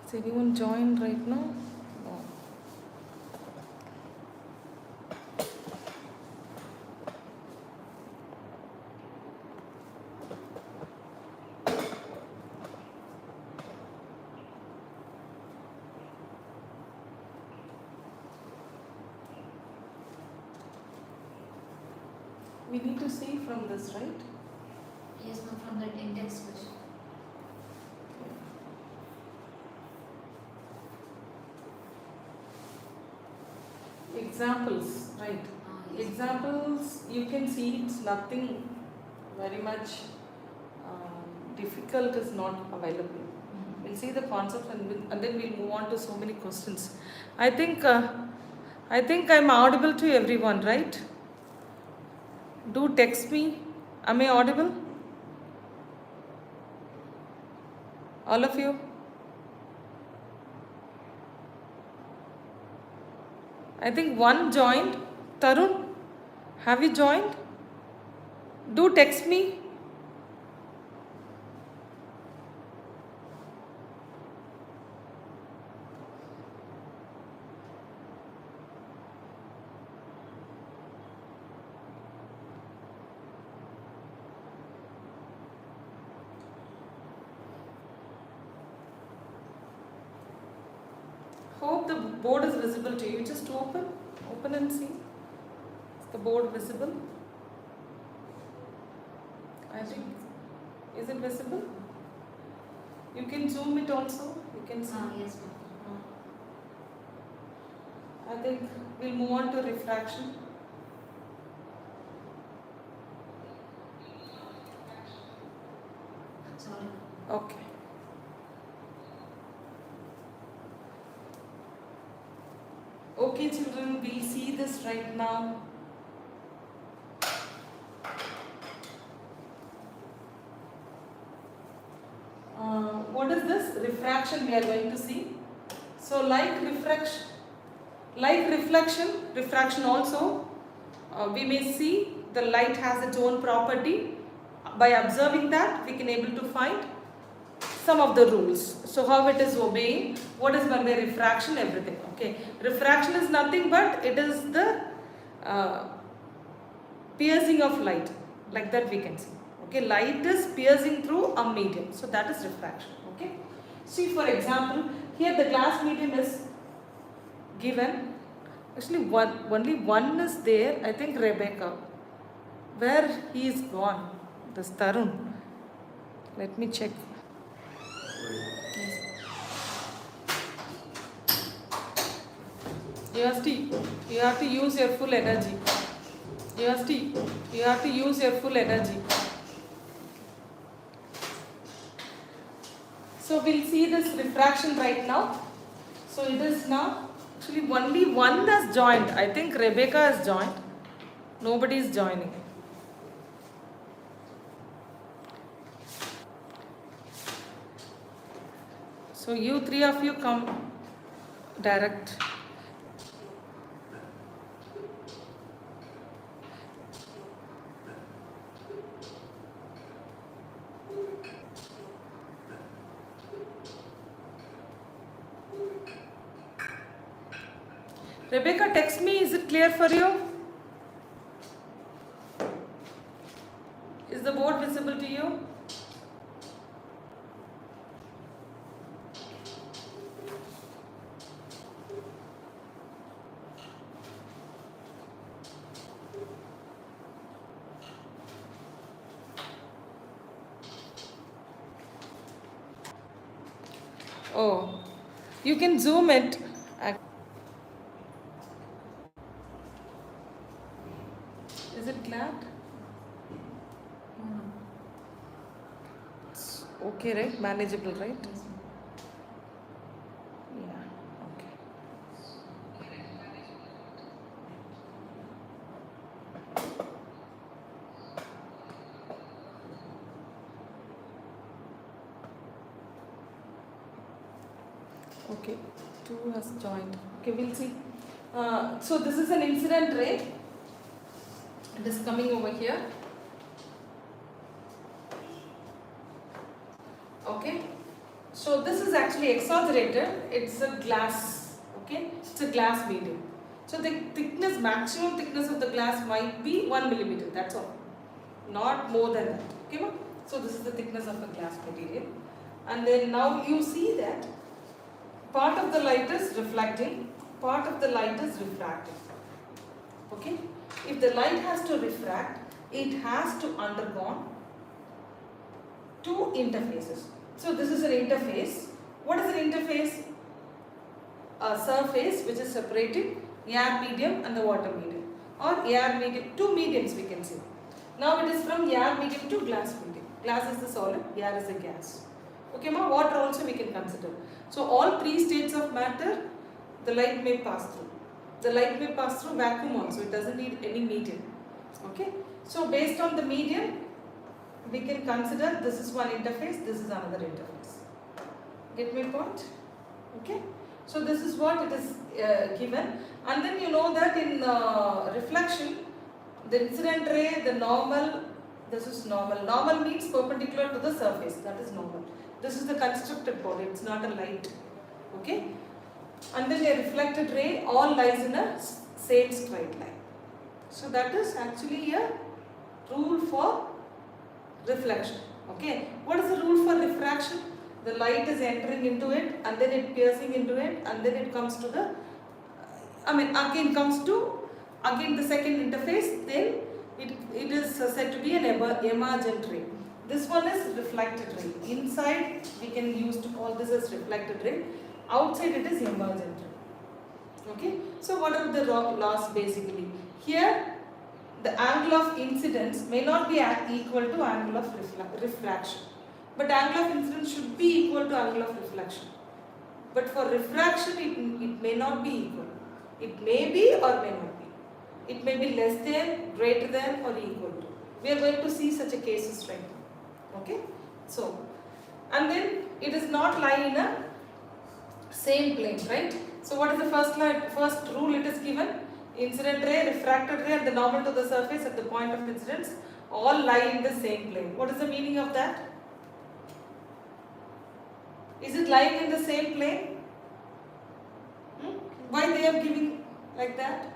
Is anyone joined right now? No. We need to see from this, right? Yes, ma'am, from that index question. Examples, right? Yes. Examples, you can see it's nothing very much difficult is not available. We'll see the concept and then we'll move on to so many questions. I think I'm audible to everyone, right? Do text me. Am I audible? All of you? I think one joined. Tarun, have you joined? Do text me. Hope the board is visible to you. Just open and see. Is the board visible? I think, is it visible? You can zoom it also. You can see. Yes, ma'am. I think we'll move on to refraction. Sorry. Okay. Okay, children, we'll see this right now. What is this? Refraction we are going to see. So like refraction also, we may see the light has its own property. By observing that, we can able to find some of the rules. So how it is obeying, what is meant by refraction, everything. Okay, refraction is nothing but it is the piercing of light, like that we can see. Okay, light is piercing through a medium, so that is refraction. Okay, see for example, here the glass medium is given. Actually, only one is there. I think Rebecca. Where he is gone? This Tarun. Let me check. You have to use your full energy. You have to use your full energy. So we'll see this refraction right now. So it is now actually only one has joined. I think Rebecca has joined. Nobody is joining. So you three of you come direct. Rebecca, text me. Is it clear for you? Is the board visible to you? Oh, you can zoom it. Is it glad? It's okay, right? Manageable, right? Yes, ma'am. Yeah, okay. Okay, two has joined. Okay, we'll see. So this is an incident ray. It is coming over here. Okay, so this is actually exaggerated. It's a glass. Okay, it's a glass medium. So the thickness, maximum thickness of the glass might be 1 millimeter. That's all, not more than that. Okay, ma? So this is the thickness of a glass material. And then now you see that part of the light is reflecting, part of the light is refracting. Okay, if the light has to refract, it has to undergo two interfaces. So this is an interface. What is an interface? A surface which is separating air medium and the water medium, or air medium, two mediums we can say. Now it is from air medium to glass medium. Glass is the solid, air is the gas. Okay, ma? Water also we can consider. So all three states of matter, the light may pass through. The light may pass through vacuum also. It doesn't need any medium. Okay. So based on the medium, we can consider this is one interface, this is another interface. Get my point? Okay. So this is what it is given, and then you know that in reflection, the incident ray, the normal, this is normal. Normal means perpendicular to the surface. That is normal. This is the constructed body. It's not a light. Okay. And then a reflected ray all lies in a same straight line. So that is actually a rule for reflection. Okay. What is the rule for refraction? The light is entering into it, and then it piercing into it, and then it comes to the, again comes to, again the second interface, then it is said to be an emergent ray. This one is reflected ray. Inside we can use to call this as reflected ray. Outside it is emergent ray. Okay. So what are the laws basically? Here the angle of incidence may not be equal to angle of refraction. But angle of incidence should be equal to angle of reflection. But for refraction, it may not be equal. It may be or may not be. It may be less than, greater than, or equal to. We are going to see such a cases right now. Okay? So, and then it is not lie in a same plane, right? So what is the first rule it is given? Incident ray, refracted ray, and the normal to the surface at the point of incidence all lie in the same plane. What is the meaning of that? Is it lying in the same plane? Why they are giving like that?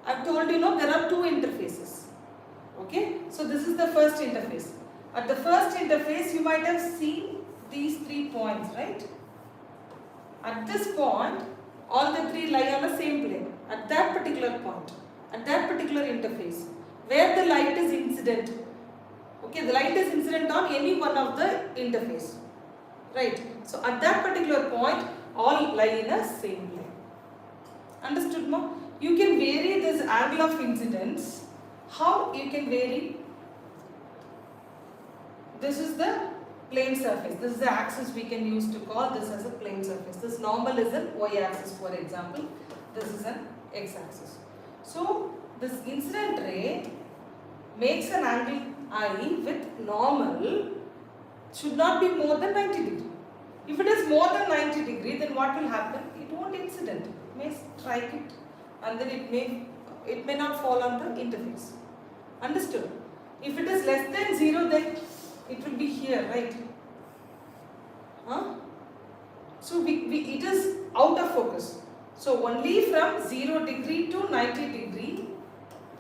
I've told you, there are two interfaces. Okay, so this is the first interface. At the first interface, you might have seen these 3 points, right? At this point, all the three lie on the same plane. At that particular point, at that particular interface, where the light is incident. Okay, the light is incident on any one of the interface. Right. So at that particular point, all lie in a same plane. Understood, ma? You can vary this angle of incidence. How you can vary? This is the plane surface. This is the axis we can use to call this as a plane surface. This normal is an y-axis, for example. This is an x-axis. So this incident ray makes an angle I with normal should not be more than 90 degree. If it is more than 90 degree, then what will happen? It won't incident. It may strike it, and then it may not fall on the interface. Understood? If it is less than 0, then it will be here, right? Huh? So it is out of focus. So only from 0 degree to 90 degree,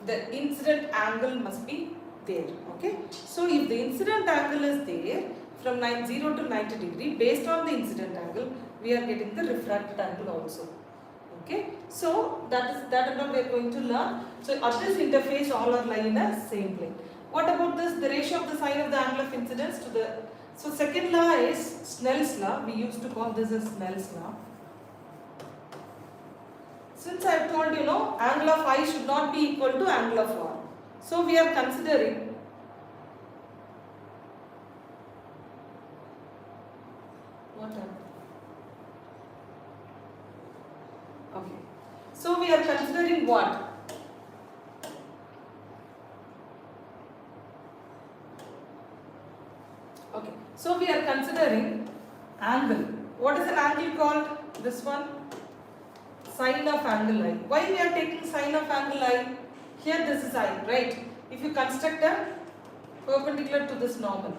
the incident angle must be there. Okay. So if the incident angle is there from 0 to 90 degree, based on the incident angle, we are getting the refracted angle also. Okay. So that is what we are going to learn. So at this interface, all are lying in the same plane. What about this? The ratio of the sine of the angle of incidence to the. So second law is Snell's law. We used to call this as Snell's law. Since I have told angle of I should not be equal to angle of R. So we are considering what happened? Okay. So we are considering what? Okay. So we are considering angle. What is an angle called? This one? Sine of angle I. Why we are taking sine of angle I? Here this is I, right? If you construct a perpendicular to this normal.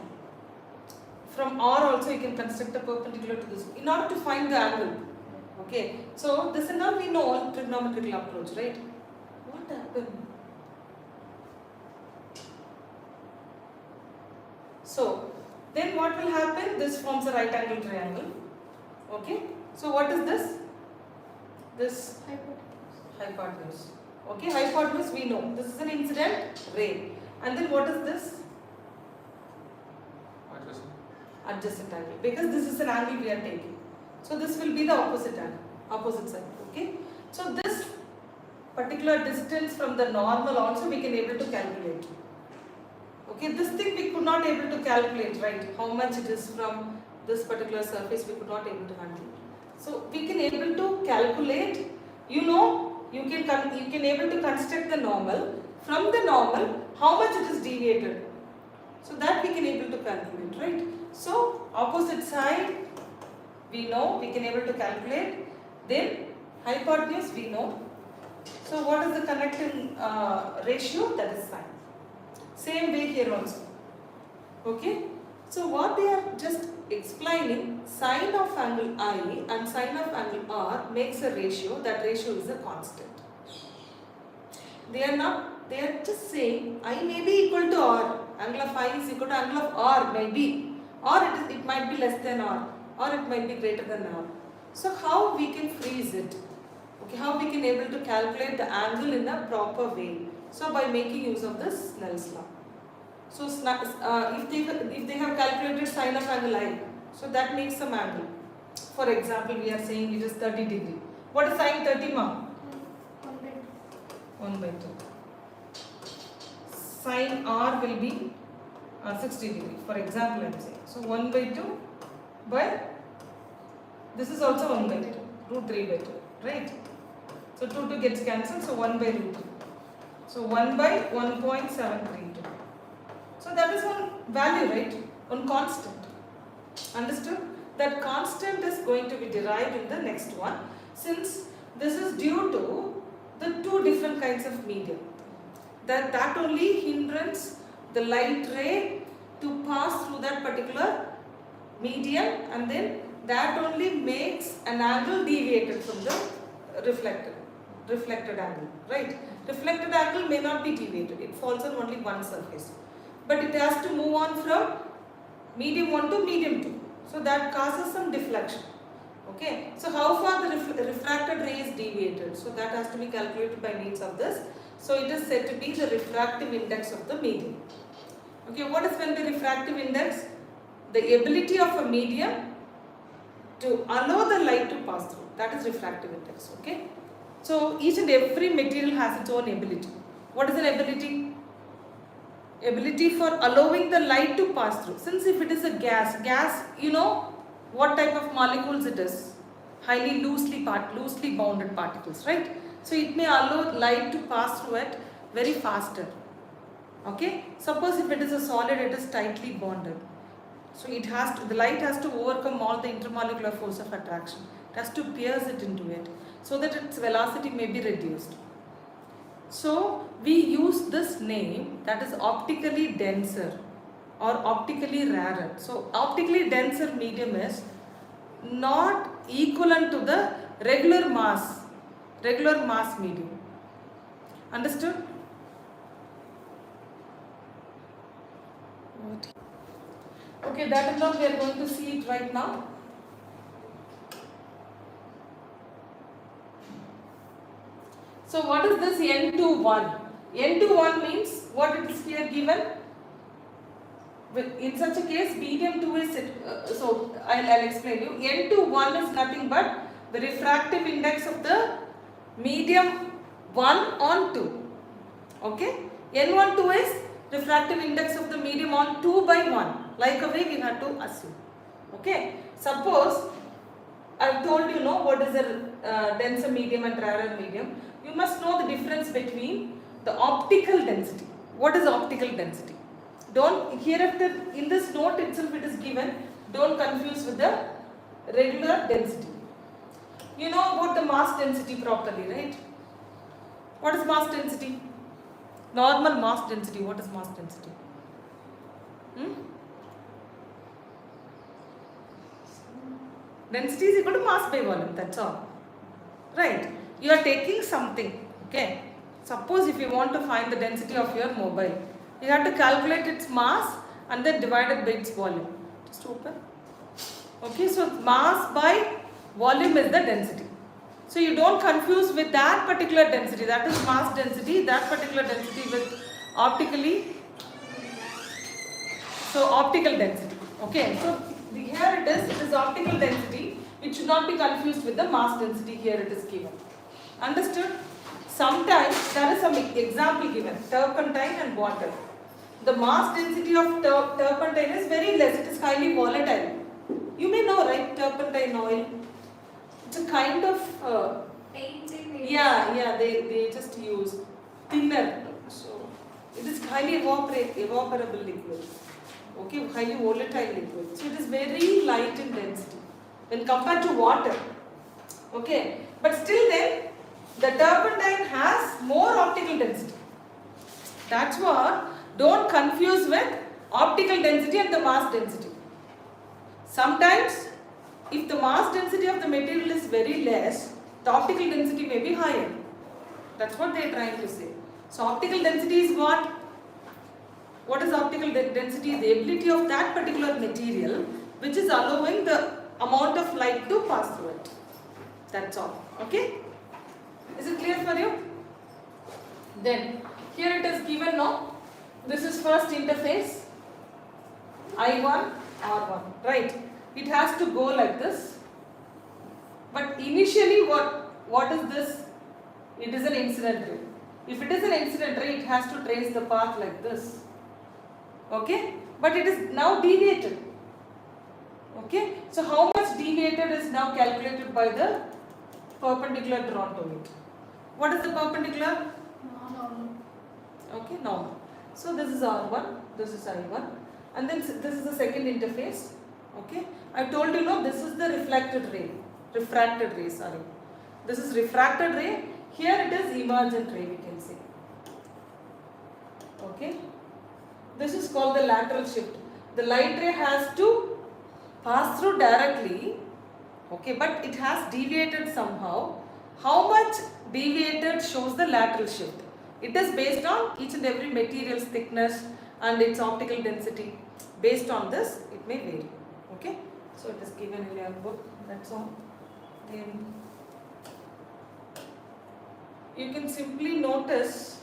From R also you can construct a perpendicular to this in order to find the angle. Okay, so this and all we know all trigonometrical approach, right? What happened? So then what will happen? This forms a right angle triangle. Okay, so what is this? This hypotenuse. Okay, hypotenuse we know. This is an incident ray. And then what is this? Adjacent angle. Because this is an angle we are taking. So this will be the opposite angle, opposite side. Okay. So this particular distance from the normal also we can able to calculate. Okay, this thing we could not able to calculate, right? How much it is from this particular surface we could not able to handle. So we can able to calculate. You know, you can able to construct the normal. From the normal, how much it is deviated. So that we can able to calculate, right? So opposite side we know, we can able to calculate. Then hypotenuse we know. So what is the connecting ratio? That is sine. Same way here also. Okay. So what they are just explaining, sine of angle I and sine of angle R makes a ratio. That ratio is a constant. They are just saying I may be equal to R. Angle of I is equal to angle of R maybe. Or it might be less than R. Or it might be greater than R. So how we can freeze it? Okay, how we can able to calculate the angle in a proper way? So by making use of this Snell's law. So if they have calculated sine of angle I, so that makes some angle. For example, we are saying it is 30 degree. What is sine 30, ma? 1 by 2. Sine R will be 60 degree. For example, I am saying. So 1 by 2 by, this is also 1 by 2, root 3 by 2, right? So 2 gets cancelled, so 1 by root 3. So 1 by 1.732. So that is one value, right? One constant. Understood? That constant is going to be derived in the next one, since this is due to the two different kinds of medium. That only hinders the light ray to pass through that particular medium, and then that only makes an angle deviated from the reflected angle, right? Reflected angle may not be deviated, it falls on only one surface, but it has to move on from medium 1 to medium 2, so that causes some deflection. Okay, so how far the refracted ray is deviated, so that has to be calculated by means of this. So it is said to be the refractive index of the medium. Okay, what is when the refractive index? The ability of a medium to allow the light to pass through, that is refractive index. Okay, so each and every material has its own ability. What is an ability? Ability for allowing the light to pass through. Since if it is a gas, you know what type of molecules it is? Highly loosely bounded particles, right? So it may allow light to pass through it very faster. Okay, suppose if it is a solid, it is tightly bonded. So the light has to overcome all the intermolecular force of attraction. It has to pierce it into it, so that its velocity may be reduced. So we use this name, that is optically denser or optically rarer. So optically denser medium is not equivalent to the regular mass medium. Understood? Okay, that is what we are going to see it right now. So what is this N21? N21 means what it is here given. In such a case, medium 2 is so I'll explain you. N21 is nothing but the refractive index of the medium 1 on 2. Okay, N12 is refractive index of the medium on 2 by 1. Like a way we have to assume. Okay, suppose I have told you what is a denser medium and rarer medium. You must know the difference between the optical density. What is optical density? Don't, hereafter in this note itself it is given, don't confuse with the regular density. You know about the mass density properly, right? What is mass density? Normal mass density. What is mass density? Density is equal to mass by volume, that's all. Right? You are taking something, okay? Suppose if you want to find the density of your mobile, you have to calculate its mass and then divide it by its volume. Just open. Okay, so mass by volume is the density. So you don't confuse with that particular density, that is mass density, that particular density with optically, so optical density. Okay, so here it is optical density. It should not be confused with the mass density, here it is given. Understood? Sometimes there is some example given, turpentine and water. The mass density of turpentine is very less, it is highly volatile. You may know, right, turpentine oil. It's a kind of, Painting. yeah, they just use thinner. So it is highly evaporable liquid. Okay, highly volatile liquid. So it is very light in density when compared to water. Okay, but still then the turpentine has more optical density. That's what, don't confuse with optical density and the mass density. Sometimes if the mass density of the material is very less, the optical density may be higher. That's what they are trying to say. So optical density is what? What is optical density? The ability of that particular material which is allowing the amount of light to pass through it. That's all. Okay? Is it clear for you? Then here it is given now. This is first interface I1 R1, right? It has to go like this. But initially what is this? It is an incident ray. If it is an incident ray, it has to trace the path like this. Okay? But it is now deviated. Okay? So how much deviated is now calculated by the perpendicular drawn to it. What is the perpendicular? No. Okay, normal. So this is R1, this is I1, and then this is the second interface. Okay, I told you no, this is the refracted ray, sorry. This is refracted ray, here it is emergent ray, we can say. Okay, this is called the lateral shift. The light ray has to pass through directly, okay, but it has deviated somehow. How much deviated shows the lateral shift? It is based on each and every material's thickness and its optical density. Based on this, it may vary. Okay, so it is given in your book. That's all. Then you can simply notice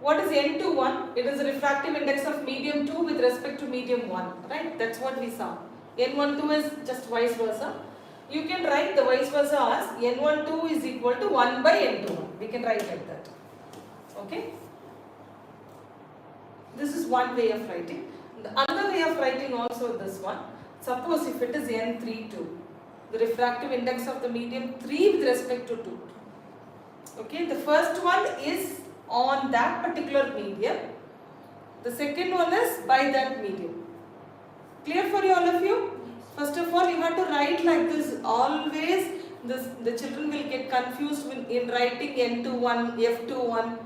what is N21. It is a refractive index of medium 2 with respect to medium 1. Right? That's what we saw. N12 is just vice versa. You can write the vice versa as N12 is equal to 1 by N21. We can write like that. Okay? This is one way of writing. The other way of writing also this one. Suppose if it is N32, the refractive index of the medium 3 with respect to 2. Okay, the first one is on that particular medium. The second one is by that medium. Clear for you, all of you? First of all, you have to write like this. Always the children will get confused in writing N21, F21.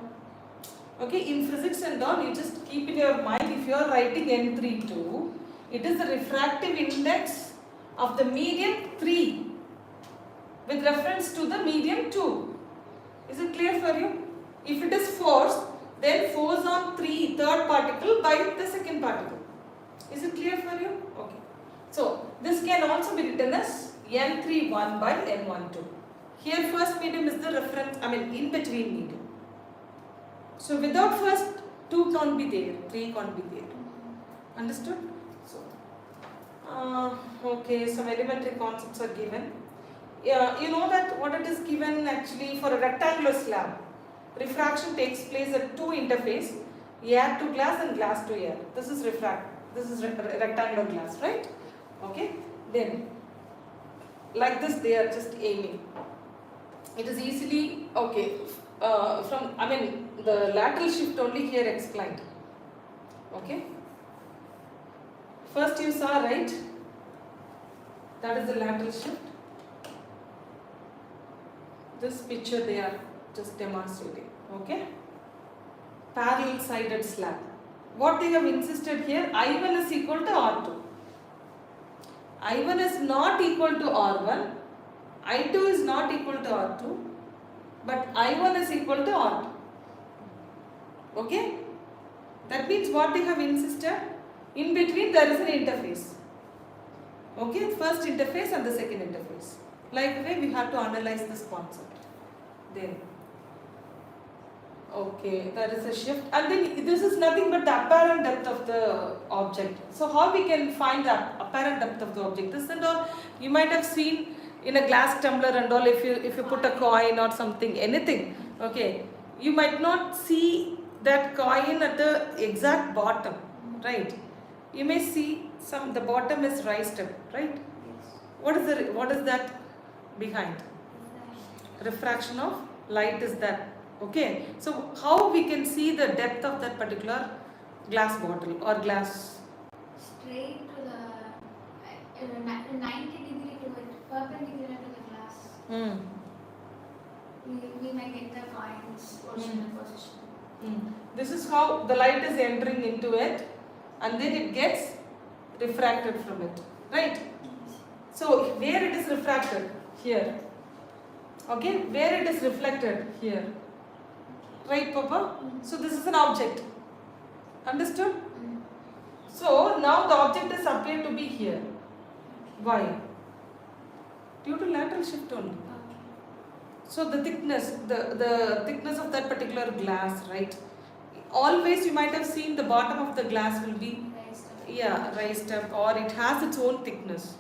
Okay, in physics and all, you just keep in your mind, if you are writing N32, it is the refractive index of the medium 3 with reference to the medium 2. Is it clear for you? If it is force, then force on third particle by the second particle. Is it clear for you? Okay. So, this can also be written as N31 by N12. Here first medium is the reference, in between medium. So without first 2 can't be there, 3 can't be there. Understood? So, okay, some elementary concepts are given. Yeah, you know that what it is given actually for a rectangular slab. Refraction takes place at 2 interface, air to glass and glass to air. This is rectangular glass, right? Okay. Then, like this, they are just aiming. It is easily okay. The lateral shift only here explained. Okay. First you saw, right? That is the lateral shift. This picture they are just demonstrating. Okay. Parallel sided slab. What they have insisted here, I1 is equal to R2. I1 is not equal to R1, I2 is not equal to R2, but I1 is equal to R2. Okay? That means what they have insisted, in between there is an interface. Okay, first interface and the second interface. Like way we have to analyze this concept. Then, okay, there is a shift, and then this is nothing but the apparent depth of the object. So how we can find the apparent depth of the object? This and all you might have seen in a glass tumbler and all. If you put a coin or something, anything, okay, you might not see that coin at the exact bottom, right? You may see the bottom is raised up, right? Yes. What is that behind? Refraction of light is that. Okay, so how we can see the depth of that particular glass bottle or glass? Straight to the 90 degree to it, perpendicular to the glass. Mm. We may get the coins original position. Mm. This is how the light is entering into it, and then it gets refracted from it, right? Yes. So where it is refracted? Here. Okay, where it is reflected? Here. Right, Papa? So this is an object. Understood? Mm. So now the object is appeared to be here. Why? Due to lateral shift only. Okay. So the thickness, the thickness of that particular glass, right? Always you might have seen the bottom of the glass will be raised up, or it has its own thickness.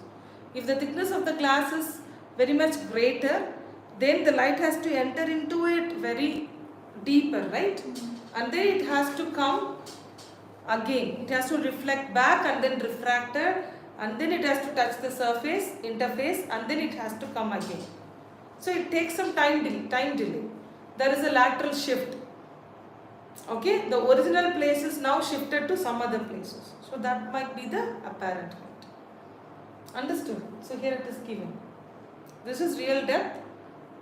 If the thickness of the glass is very much greater, then the light has to enter into it very deeper, right? Mm. And then it has to come again. It has to reflect back and then refracted, and then it has to touch the surface, interface, and then it has to come again. So it takes some time delay. There is a lateral shift. Okay, the original place is now shifted to some other places. So that might be the apparent height. Understood? So here it is given. This is real depth.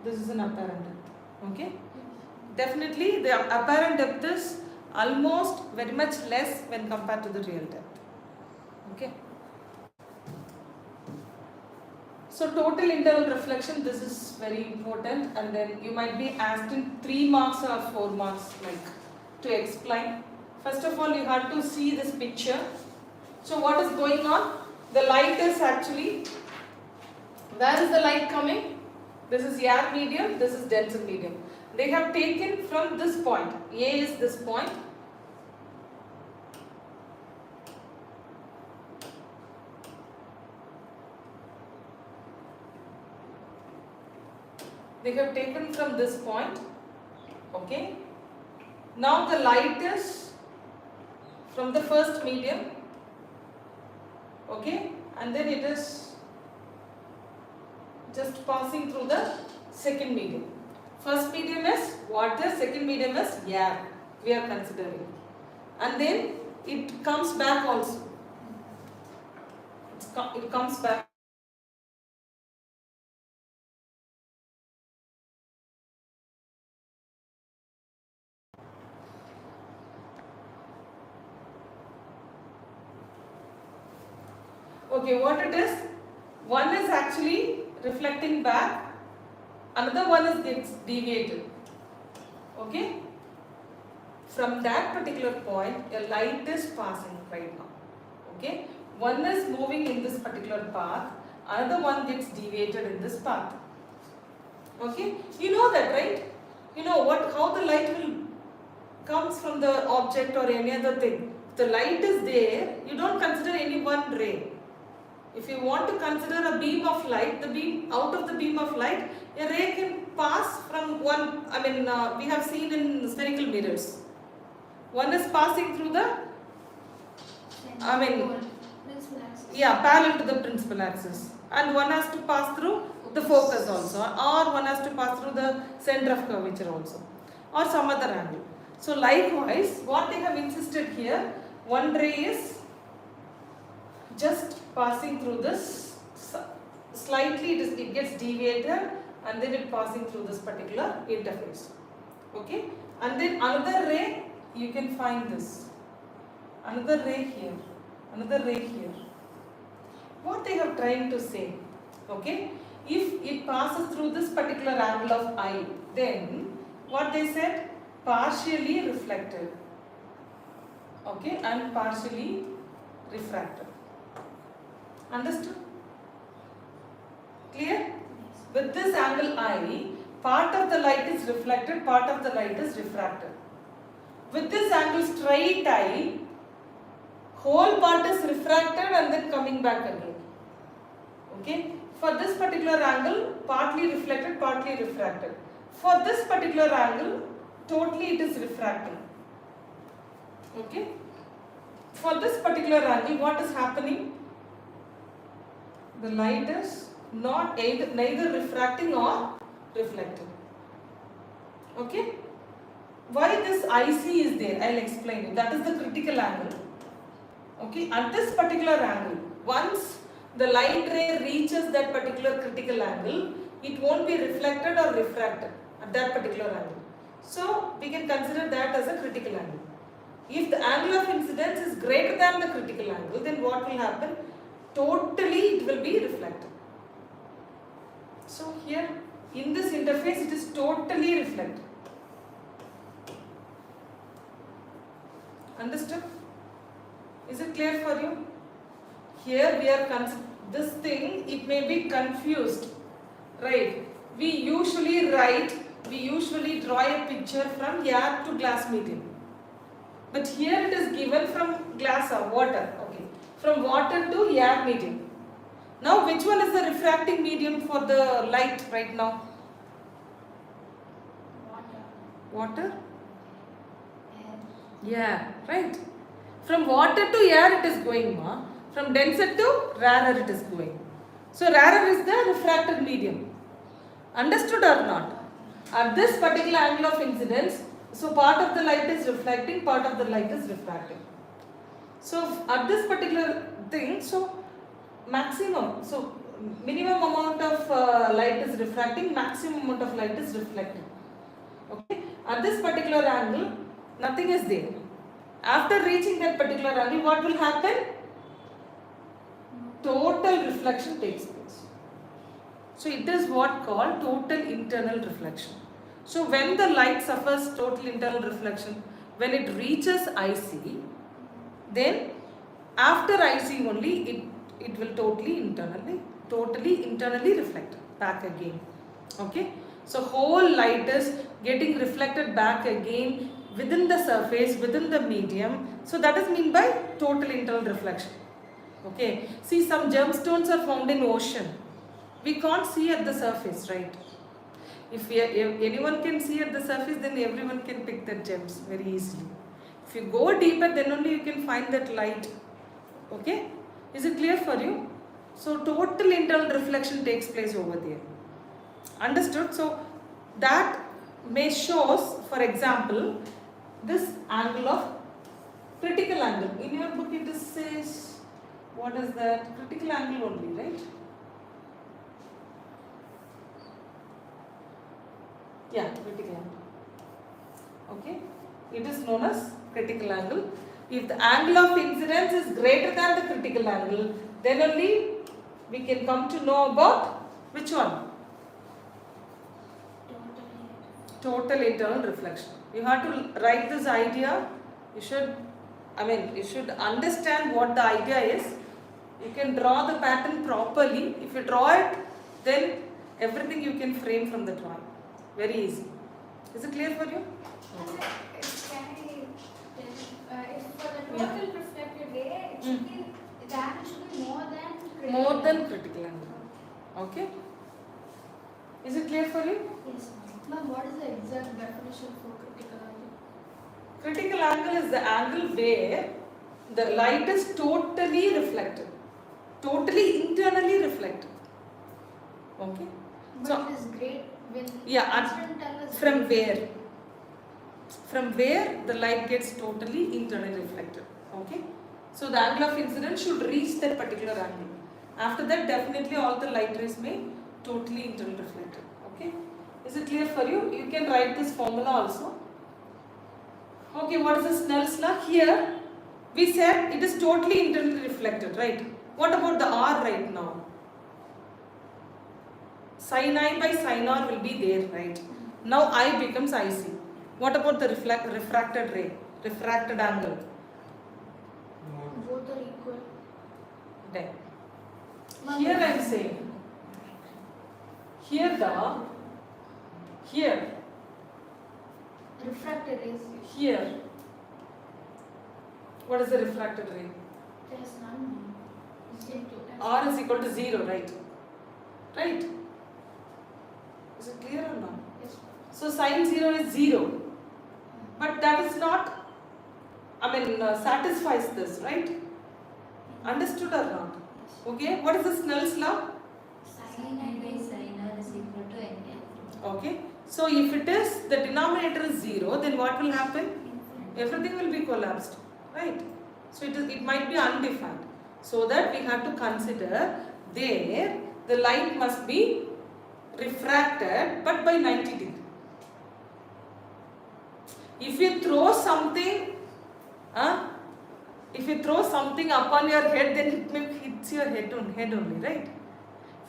This is an apparent depth. Okay. Definitely the apparent depth is almost very much less when compared to the real depth. Okay. So total internal reflection, this is very important, and then you might be asked in 3 marks or 4 marks to explain. First of all, you have to see this picture. So what is going on? The light is actually, where is the light coming? This is air medium, this is denser medium. They have taken from this point. A is this point. They have taken from this point. Okay. Now the light is from the first medium. Okay. And then it is just passing through the second medium. First medium is water, second medium is air, we are considering. And then it comes back also. It comes back. Okay, what it is? One is actually reflecting back. Another one is gets deviated. Okay? From that particular point, a light is passing right now. Okay? One is moving in this particular path, another one gets deviated in this path. Okay? You know that, right? You know how the light will comes from the object or any other thing. If the light is there, you don't consider any one ray. If you want to consider a beam of light, out of the beam of light, a ray can pass from one, we have seen in spherical mirrors. One is passing through the, Principal axis. parallel to the principal axis. And one has to pass through the focus also, or one has to pass through the center of curvature also, or some other angle. So likewise, what they have insisted here, one ray is just passing through this, slightly it gets deviated, and then it passing through this particular interface. Okay, and then another ray, you can find this, another ray here, another ray here. what they have trying to say. Okay, if it passes through this particular angle of I, then what they said, partially reflected, okay, and partially refracted. Understood? Clear? Yes. With this angle I, part of the light is reflected, part of the light is refracted. With this angle straight I, whole part is refracted and then coming back again. Okay? For this particular angle, partly reflected, partly refracted. For this particular angle, totally it is refracting. Okay? For this particular angle, what is happening? The light is not neither refracting or reflecting. Okay? Why this IC is there? I will explain it. That is the critical angle. Okay? At this particular angle, once the light ray reaches that particular critical angle, it won't be reflected or refracted at that particular angle. So, we can consider that as a critical angle. If the angle of incidence is greater than the critical angle, then what will happen? Totally it will be reflected. So, here in this interface it is totally reflected. Understood? Is it clear for you? Here we are this thing, it may be confused, right? We usually draw a picture from air to glass medium. But here it is given from glass or water, okay? From water to air medium. Now which one is the refracting medium for the light right now? Water? Yeah, right. From water to air it is going, ma. From denser to rarer it is going. So rarer is the refracted medium. Understood or not? At this particular angle of incidence, so part of the light is reflecting, part of the light is refracting. So at this particular thing, so maximum, so minimum amount of light is refracting, maximum amount of light is reflecting. Okay? At this particular angle, nothing is there. After reaching that particular angle, what will happen? Total reflection takes place. So it is what called total internal reflection. So when the light suffers total internal reflection, when it reaches IC, then after IC only it will totally internally reflect back again. Okay? So whole light is getting reflected back again within the surface, within the medium. So that is meant by total internal reflection. Okay? See, some gemstones are found in ocean. We can't see at the surface, right? If anyone can see at the surface, then everyone can pick the gems very easily. If you go deeper, then only you can find that light. Okay? Is it clear for you? So total internal reflection takes place over there. Understood? So that may shows, for example, this angle of critical angle. In your book it says, what is that? Critical angle only, right? Yeah, critical angle. Okay? It is known as critical angle. If the angle of incidence is greater than the critical angle, then only we can come to know about which one? Total internal reflection. You have to write this idea. You should understand what the idea is. You can draw the pattern properly. If you draw it, then everything you can frame from the drawing. Very easy. Is it clear for you? If for the total reflected ray, the angle should be more than critical angle. Okay? Is it clear for you? Yes. Ma'am, what is the exact definition for critical angle? Critical angle is the angle where the light is totally reflected. Totally internally reflected. Okay? But So, it is great when from where? From where the light gets totally internally reflected. Okay? So the angle of incidence should reach that particular angle. After that, definitely all the light rays may totally internally reflected. Okay? Is it clear for you? You can write this formula also. Okay, what is the Snell's law? Here we said it is totally internally reflected, right? What about the R right now? Sin I by sin R will be there, right? Now I becomes IC. What about the refracted ray, refracted angle? Both are equal. Then here I am saying, here Refracted is here, what is the refracted ray? there is none. Is it two? R is equal to 0, right? Right? Is it clear or not? Yes. So sin 0 is 0. But that is not, satisfies this, right? Understood or not? Okay, what is the Snell's law? Sin I by sin R is equal to n. Okay, so if it is, the denominator is 0, then what will happen? Everything will be collapsed, right? So it might be undefined. So that we have to consider there, the light must be refracted but by 90 degree. If you throw something, upon your head, then it may hit your head only, right?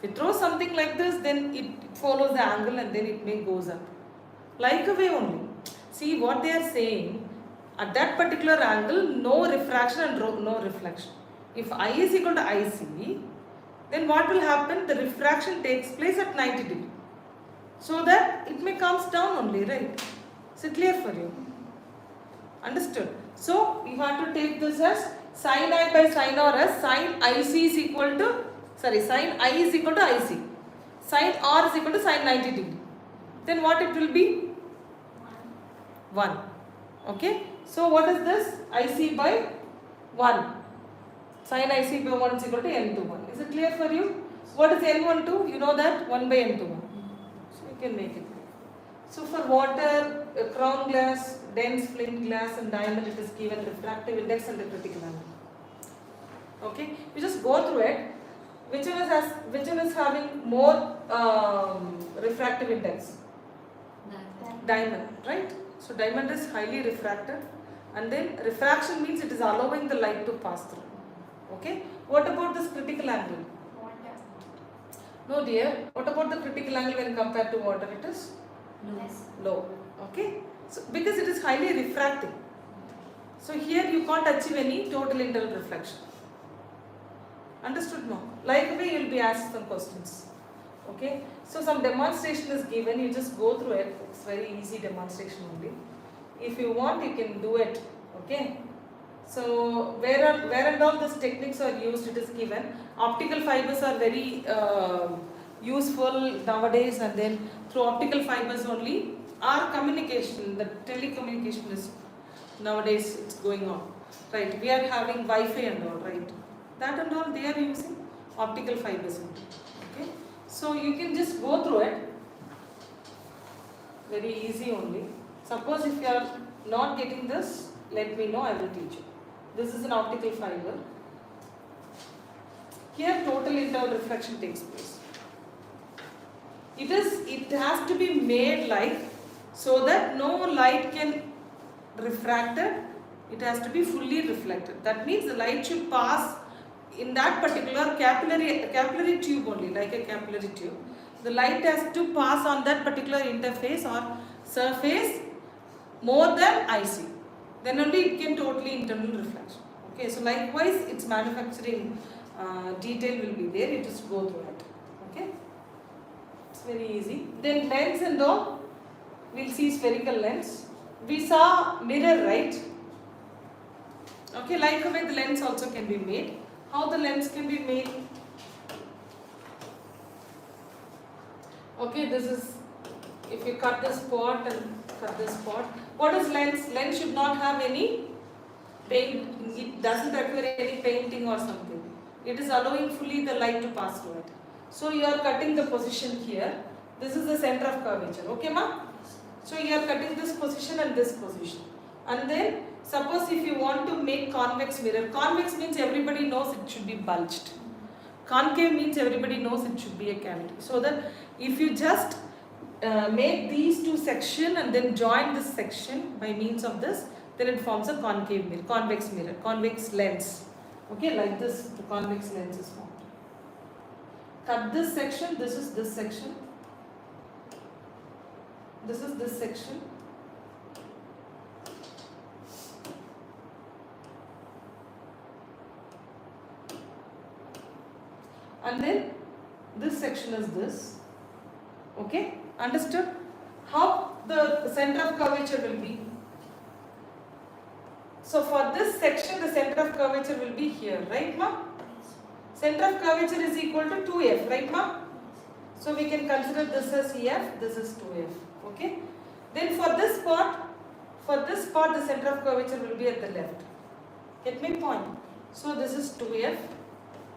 If you throw something like this, then it follows the angle and then it may goes up. Like a way only. See what they are saying, at that particular angle, no refraction and no reflection. If I is equal to IC, then what will happen? The refraction takes place at 90 degree. So that it may comes down only, right? Is it clear for you? Understood? So we have to take this as sin I by sin R as sin IC is equal to, sin I is equal to IC. Sin R is equal to sin 90 degree. Then what it will be? 1. Okay? So what is this? IC by 1. Sin IC by 1 is equal to n to 1. Is it clear for you? What is n12? You know that? 1 by n to 1. So you can make it. So for water, crown glass, dense flint glass and diamond, it is given refractive index and the critical angle. Okay? You just go through it. Which one is having more refractive index? Diamond, right? So diamond is highly refracted, and then refraction means it is allowing the light to pass through. Okay? What about this critical angle? Water. No dear, what about the critical angle when compared to water? It is Less. low. Okay? So because it is highly refracting. So here you can't achieve any total internal reflection. Understood? No? Like way you will be asked some questions. Okay? So some demonstration is given, you just go through it. It's very easy demonstration only. If you want, you can do it. Okay? So where and all these techniques are used, it is given. Optical fibers are very useful nowadays, and then through optical fibers only our communication, the telecommunication is nowadays it's going on. Right? We are having Wi-Fi and all, right? That and all they are using optical fibers only. Okay? So you can just go through it. Very easy only. Suppose if you are not getting this, let me know, I will teach you. This is an optical fiber. Here total internal reflection takes place. It has to be made like so that no light can refract it. It has to be fully reflected. That means the light should pass in that particular capillary tube only, like a capillary tube. The light has to pass on that particular interface or surface more than IC. Then only it can totally internal reflection. Okay, so likewise its manufacturing detail will be there. You just go through it. Okay, it's very easy. Then lens and all, we'll see spherical lens. We saw mirror, right? Okay, likewise the lens also can be made. How the lens can be made? Okay, this is, if you cut this part and cut this part. What is lens? Lens should not have any paint. It doesn't require any painting or something. It is allowing fully the light to pass through it. So you are cutting the position here. This is the center of curvature. Okay, ma? So you are cutting this position and this position. And then suppose if you want to make convex mirror. Convex means everybody knows it should be bulged. Concave means everybody knows it should be a cavity. So that if you just make these two sections and then join this section by means of this, then it forms a concave mirror, convex lens. Okay, like this, the convex lens is formed. Cut this section, this is this section. This is this section. And then this section is this. Okay, understood? How the center of curvature will be? So for this section, the center of curvature will be here, right, ma? Center of curvature is equal to 2f, right, ma? So we can consider this as f, this is 2f. Okay. Then for this part, the center of curvature will be at the left. Get my point? So this is 2f,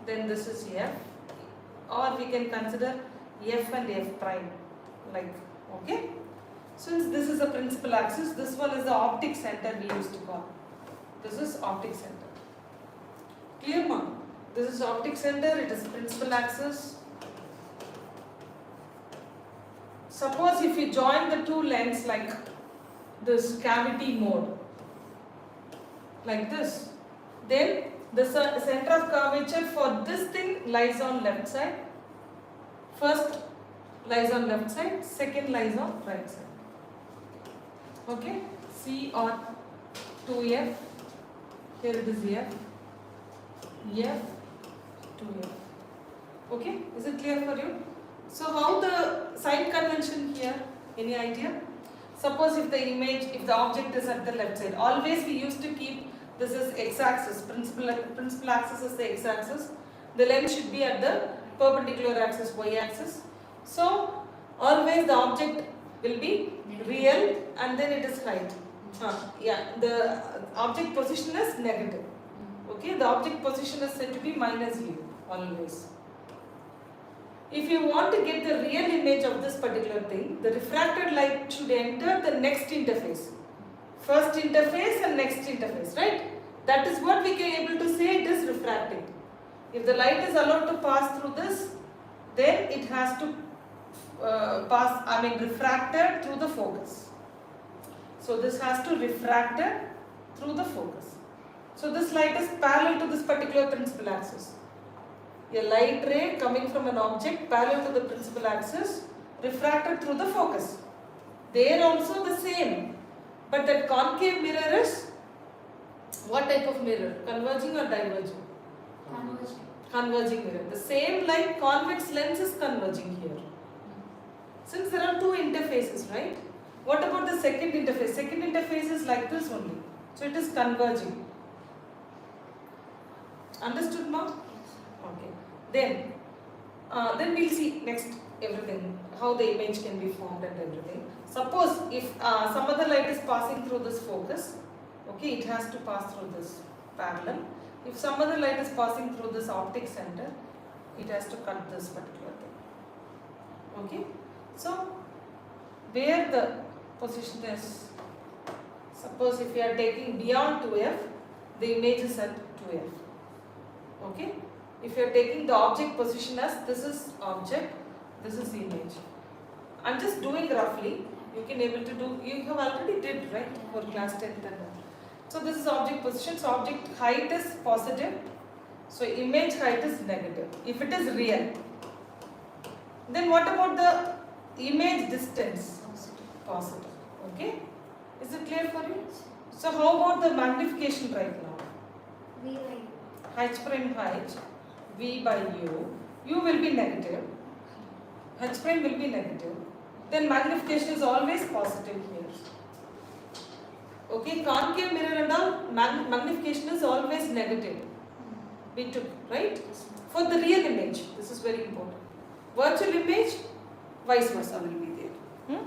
then this is f, or we can consider f and f prime, like, okay. Since this is a principal axis, this one is the optic center we used to call. This is optic center. Clear, ma? This is optic center, it is principal axis. Suppose if you join the two lens like this cavity mode, like this, then the center of curvature for this thing lies on left side. First lies on left side, second lies on right side. Okay, C on 2f, here it is f, 2f. Okay, is it clear for you? So how the sign convention here, any idea? Suppose if the object is at the left side, always we used to keep this is x-axis, principal axis is the x-axis, the lens should be at the perpendicular axis, y-axis. So always the object will be real and then it is height. The object position is negative. Okay, the object position is said to be minus u always. If you want to get the real image of this particular thing, the refracted light should enter the next interface. First interface and next interface, right? That is what we can able to say it is refracting. If the light is allowed to pass through this, then it has to refracted through the focus. So this has to refracted through the focus. So this light is parallel to this particular principal axis. A light ray coming from an object parallel to the principal axis refracted through the focus. There also the same, but that concave mirror is what type of mirror? Converging or diverging? Converging. Converging mirror. The same like convex lens is converging here. Since there are two interfaces, right? What about the second interface? Second interface is like this only. So it is converging. Understood, ma'am? Okay. Then we'll see next everything, how the image can be formed and everything. Suppose if some other light is passing through this focus, okay, it has to pass through this parallel. If some other light is passing through this optic center, it has to cut this particular thing. Okay. So where the position is, suppose if you are taking beyond 2f, the image is at 2f. Okay. If you are taking the object position as this is object, this is image. I am just doing roughly. You can able to do. You have already did, right, for class 10th and all. So this is object position. So object height is positive. So image height is negative. If it is real, then what about the image distance? Positive. Okay. Is it clear for you? So how about the magnification right now? V by H prime height, V by U. U will be negative. H prime will be negative. Then magnification is always positive here. Okay, concave mirror and all, magnification is always negative. We took, right? For the real image, this is very important. Virtual image, vice versa will be there.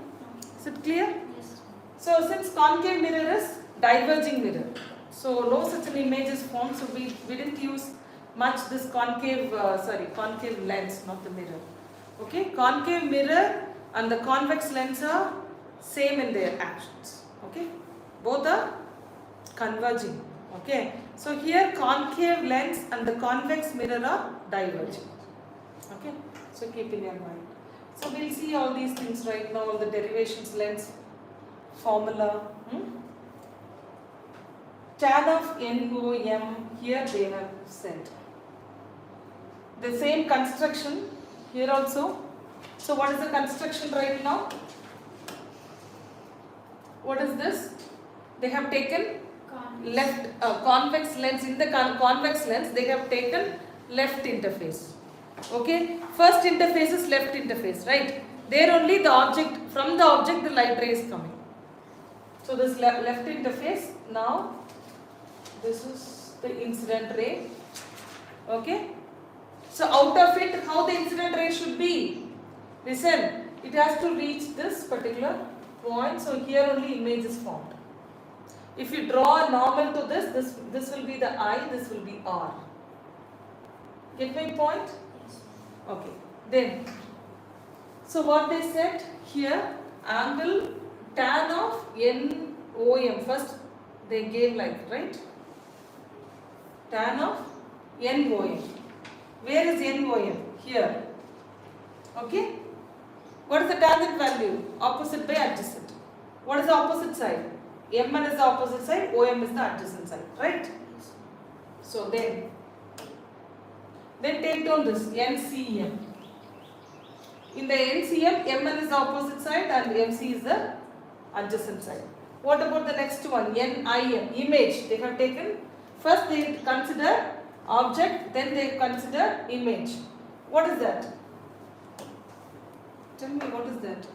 Is it clear? yes. So since concave mirror is diverging mirror, so no such an image is formed, so we didn't use much this concave lens, not the mirror. Okay, concave mirror and the convex lens are same in their actions. Okay, both are converging. Okay, so here concave lens and the convex mirror are diverging. Okay, so keep in your mind. So we'll see all these things right now, all the derivations, lens, formula. tan of NOM, here they have said. The same construction here also. So what is the construction right now? What is this? They have taken left convex lens. In the convex lens they have taken left interface. Okay, first interface is left interface, right? There only the object, from the object the light ray is coming. So this left interface, now this is the incident ray. Okay, so out of it how the incident ray should be? Listen, it has to reach this particular point, so here only image is formed. If you draw a normal to this will be the I, this will be R. Get my point? Okay, then, so what they said here, angle tan of NOM, first they gave like, right? Tan of NOM. Where is NOM? Here. Okay? What is the tangent value? Opposite by adjacent. What is the opposite side? MN is the opposite side, OM is the adjacent side, right? So then take down this NCM. In the NCM, MN is the opposite side and MC is the adjacent side. What about the next one? NIM, image. They have taken, first they consider object, then they consider image. What is that? Tell me, what is that?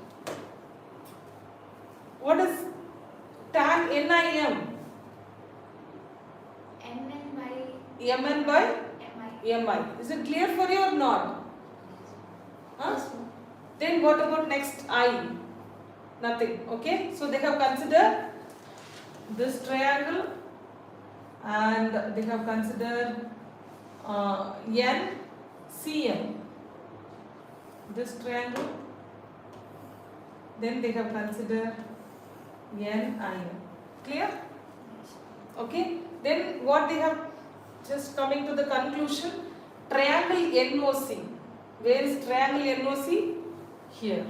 What is tan NIM? MN by MI. Is it clear for you or not? Huh? Then what about next I? Nothing. Okay. So they have considered this triangle and they have considered NCM. This triangle. Then they have considered NIM. Clear? Okay. Then what they have, just coming to the conclusion, triangle NOC. Where is triangle NOC? Here.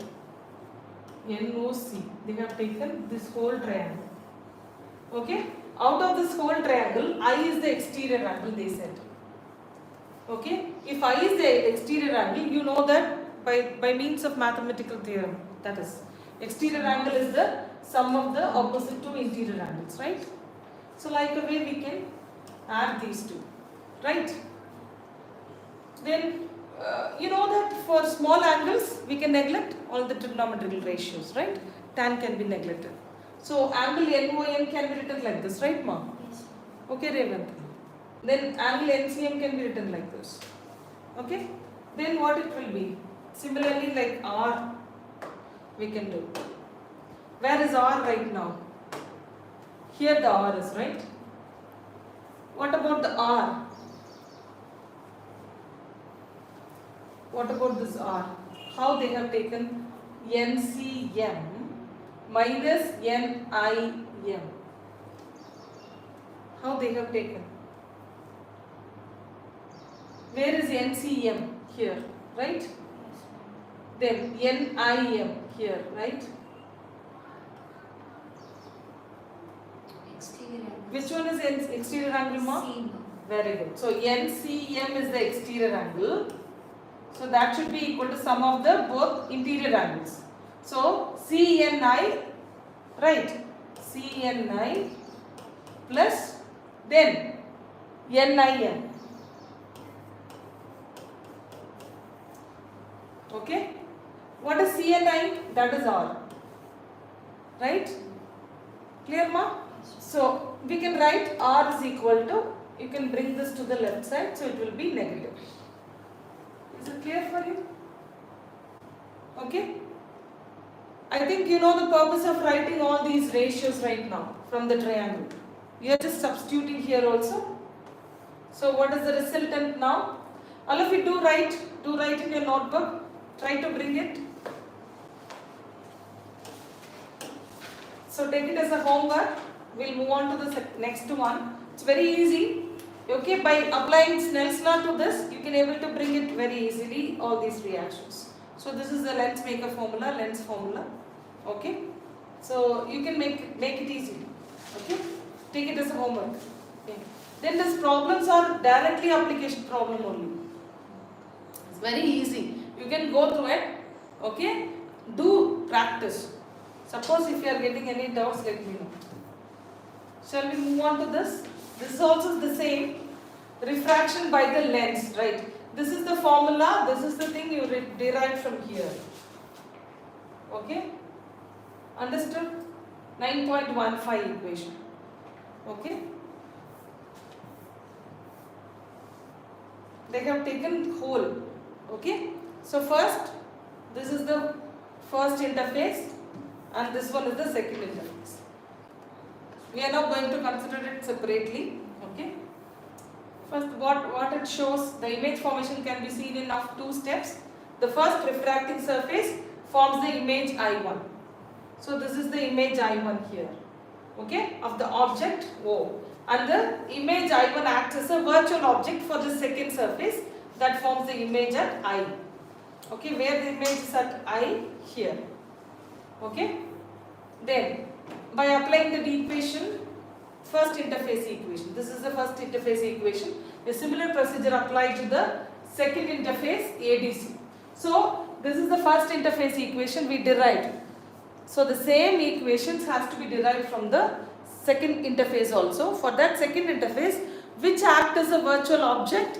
NOC. They have taken this whole triangle. Okay. Out of this whole triangle, I is the exterior angle, they said. Okay. If I is the exterior angle, you know that by means of mathematical theorem. That is, exterior angle is the sum of the opposite two interior angles, right? So like a way we can add these two, right? Then you know that for small angles we can neglect all the trigonometrical ratios, right? Tan can be neglected. So angle NOM can be written like this, right, ma? Yes. Okay, Revant. Then angle NCM can be written like this. Okay? Then what it will be? Similarly, like R, we can do. Where is R right now? Here the R is, right? What about the R? What about this R? How they have taken NCM minus NIM? How they have taken? Where is NCM? Here, right? Then NIM here, right? Exterior angle. Which one is exterior angle, ma? Same. Very good. So NCM is the exterior angle. So that should be equal to sum of the both interior angles. So CNI, right? CNI plus then NIM. Okay? What is CNI? That is R. Right? Clear, ma? So we can write R is equal to, you can bring this to the left side, so it will be negative. Is it clear for you? Okay? I think you know the purpose of writing all these ratios right now from the triangle. We are just substituting here also. So what is the resultant now? All of you do write in your notebook. Try to bring it. So take it as a homework. We'll move on to the next one. It's very easy. Okay, by applying Snell's law to this, you can able to bring it very easily, all these reactions. So this is the lens maker formula, lens formula. Okay, so you can make it easily. Okay. Take it as homework. Okay. Then these problems are directly application problem only. It's very easy. You can go through it. Okay. Do practice. Suppose if you are getting any doubts, let me know. Shall we move on to this? This is also the same. Refraction by the lens, right? This is the formula. This is the thing you derive from here. Okay? Understood? 9.15 equation. Okay? They have taken whole. Okay? So first, this is the first interface and this one is the second interface. We are now going to consider it separately. Okay? First, what it shows, the image formation can be seen in of two steps. The first refracting surface forms the image I1. So this is the image I1 here. Okay? Of the object O. And the image I1 acts as a virtual object for the second surface that forms the image at I. Okay? Where the image is at I? Here. Okay? Then, by applying the equation, first interface equation. This is the first interface equation. A similar procedure applied to the second interface ADC. So, this is the first interface equation we derived. So, the same equations has to be derived from the second interface also. For that second interface, which act as a virtual object?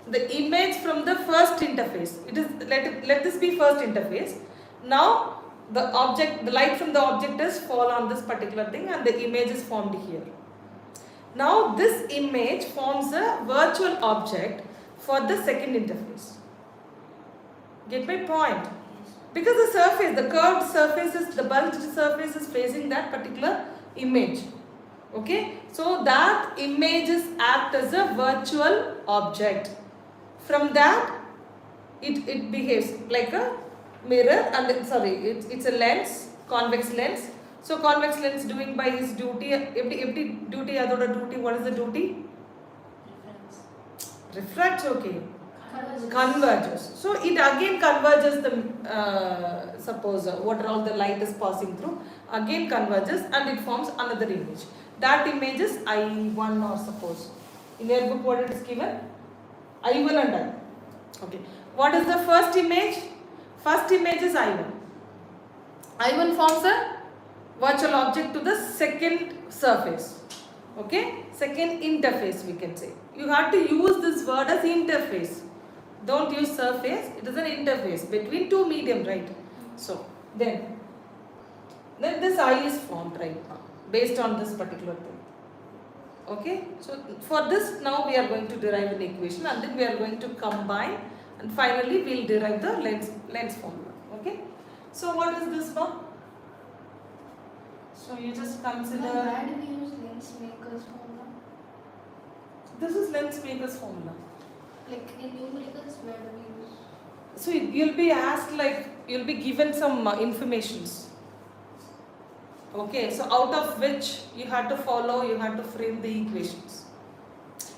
The image from the first interface. It is let this be first interface. Now, the light from the object is fall on this particular thing and the image is formed here. Now this image forms a virtual object for the second interface. Get my point? Because the surface, the curved surface is, the bulged surface is facing that particular image. Okay? So that images act as a virtual object. From that, it behaves like a mirror and it's a lens, convex lens. So convex lens doing by his duty, every duty adoda duty, what is the duty? Refracts, okay. Converges. So it again converges the, suppose what all the light is passing through, again converges and it forms another image. That image is I1 or suppose. In your book what it is given? I1 and I. Okay. What is the first image? First image is I1. I1 forms a virtual object to the second surface. Okay? Second interface we can say. You have to use this word as interface. Don't use surface. It is an interface between two medium, right? So, then this I is formed right now based on this particular thing. Okay? So, for this now we are going to derive an equation and then we are going to combine and finally we will derive the lens formula. Okay? So, what is this one? So, you just consider. Why do we use lens maker's formula? This is lens maker's formula. Like in numericals, where do we use? So, you'll be asked like, you'll be given some informations. Okay, so out of which you had to follow, you had to frame the equations.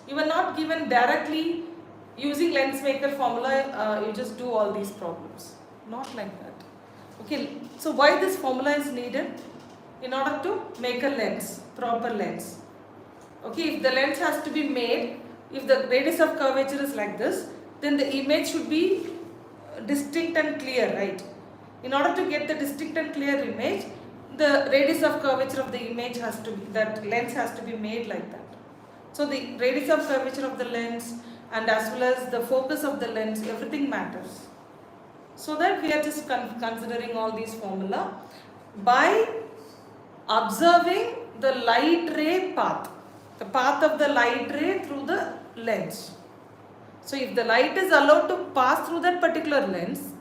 You were not given directly using lens maker formula, you just do all these problems. Not like that. Okay, so why this formula is needed? In order to make a lens, proper lens. Okay, if the lens has to be made, if the radius of curvature is like this, then the image should be distinct and clear, right? In order to get the distinct and clear image, the radius of curvature of the image has to be, that lens has to be made like that. So the radius of curvature of the lens and as well as the focus of the lens, everything matters. So that we are just considering all these formula by observing the light ray path, the path of the light ray through the lens. So if the light is allowed to pass through that particular lens,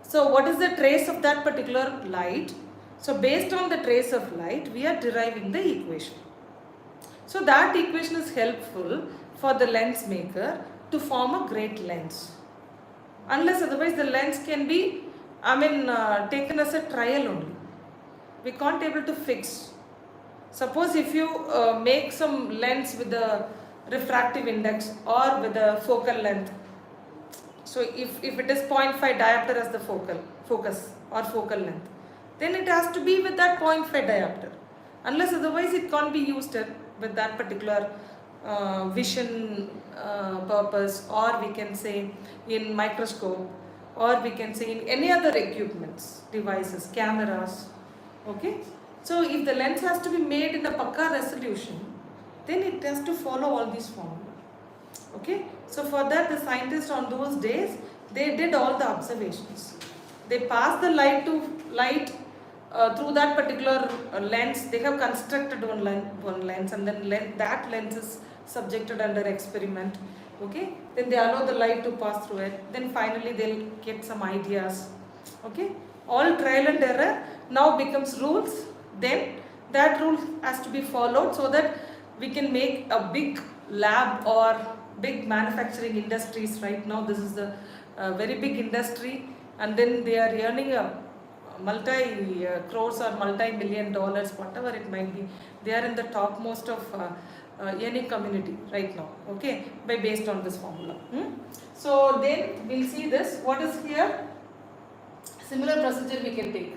so what is the trace of that particular light? So based on the trace of light, we are deriving the equation. So that equation is helpful for the lens maker to form a great lens. Unless otherwise the lens can be, taken as a trial only. We can't able to fix. Suppose if you make some lens with a refractive index or with a focal length. So if it is 0.5 diopter as the focus or focal length, then it has to be with that 0.5 diopter. Unless otherwise it can't be used with that particular vision purpose, or we can say in microscope, or we can say in any other equipments, devices, cameras. Okay, so if the lens has to be made in a pakka resolution, then it has to follow all these formula. Okay, so for that the scientists on those days, they did all the observations. They passed the light through that particular lens. They have constructed one lens, and then that lens is subjected under experiment. Okay, then they allow the light to pass through it. Then finally they'll get some ideas. Okay, all trial and error now becomes rules. Then that rule has to be followed so that we can make a big lab or big manufacturing industries. Right now this is the very big industry, and then they are earning a multi crores or multi-million dollars, whatever it might be. They are in the topmost of earning community right now, okay, by based on this formula. So then we'll see this. What is here? Similar procedure we can take.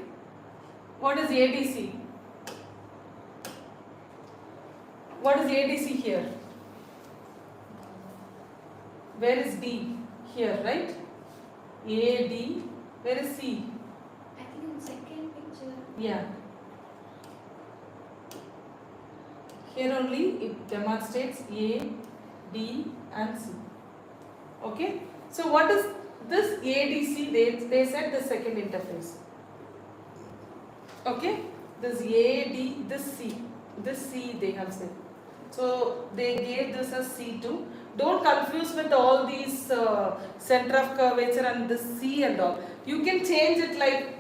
What is ADC? What is ADC here? Where is D? Here, right? AD. Where is C? I think in second picture. Yeah. Here only it demonstrates A, D and C. Okay. So what is this ADC? They said the second interface. Okay. This AD, this C they have said. So they gave this as C2. Don't confuse with all these center of curvature and this C and all. You can change it, like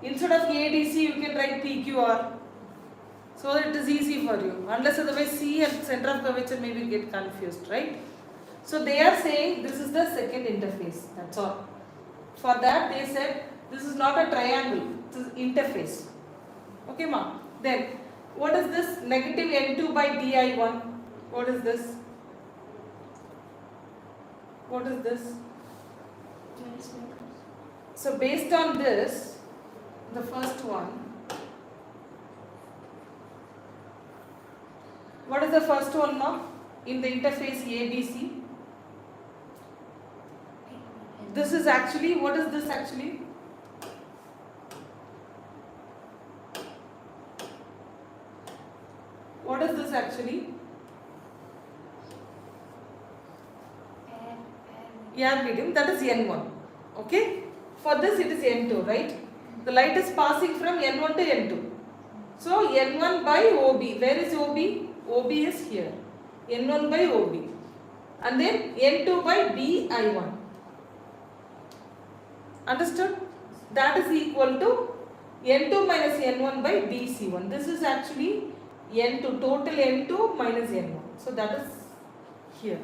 instead of ADC you can write PQR. So it is easy for you. Unless otherwise C and center of curvature maybe get confused, right? So they are saying this is the second interface. That's all. For that they said this is not a triangle. This is interface. Okay, ma. Then what is this? Negative N2 by Di1. What is this? What is this? So based on this, the first one, what is the first one now in the interface ABC? This is actually, what is this actually? What is this actually? Air medium, that is N1. Okay? For this it is N2, right? The light is passing from N1 to N2. So N1 by OB. Where is OB? OB is here. N1 by OB. And then N2 by BI1. Understood? That is equal to N2 minus N1 by BC1. This is actually N2, total N2 minus N1. So that is here.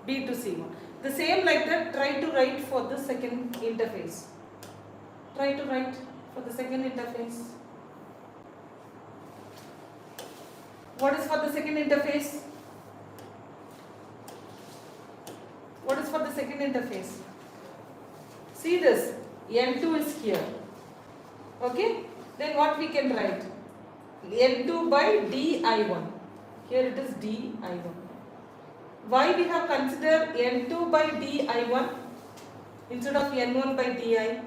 B to C1. The same like that, try to write for the second interface. Try to write for the second interface. What is for the second interface? What is for the second interface? See this, N2 is here. Okay? Then what we can write? N2 by Di1. Here it is Di1. Why we have considered N2 by Di1 instead of N1 by Di?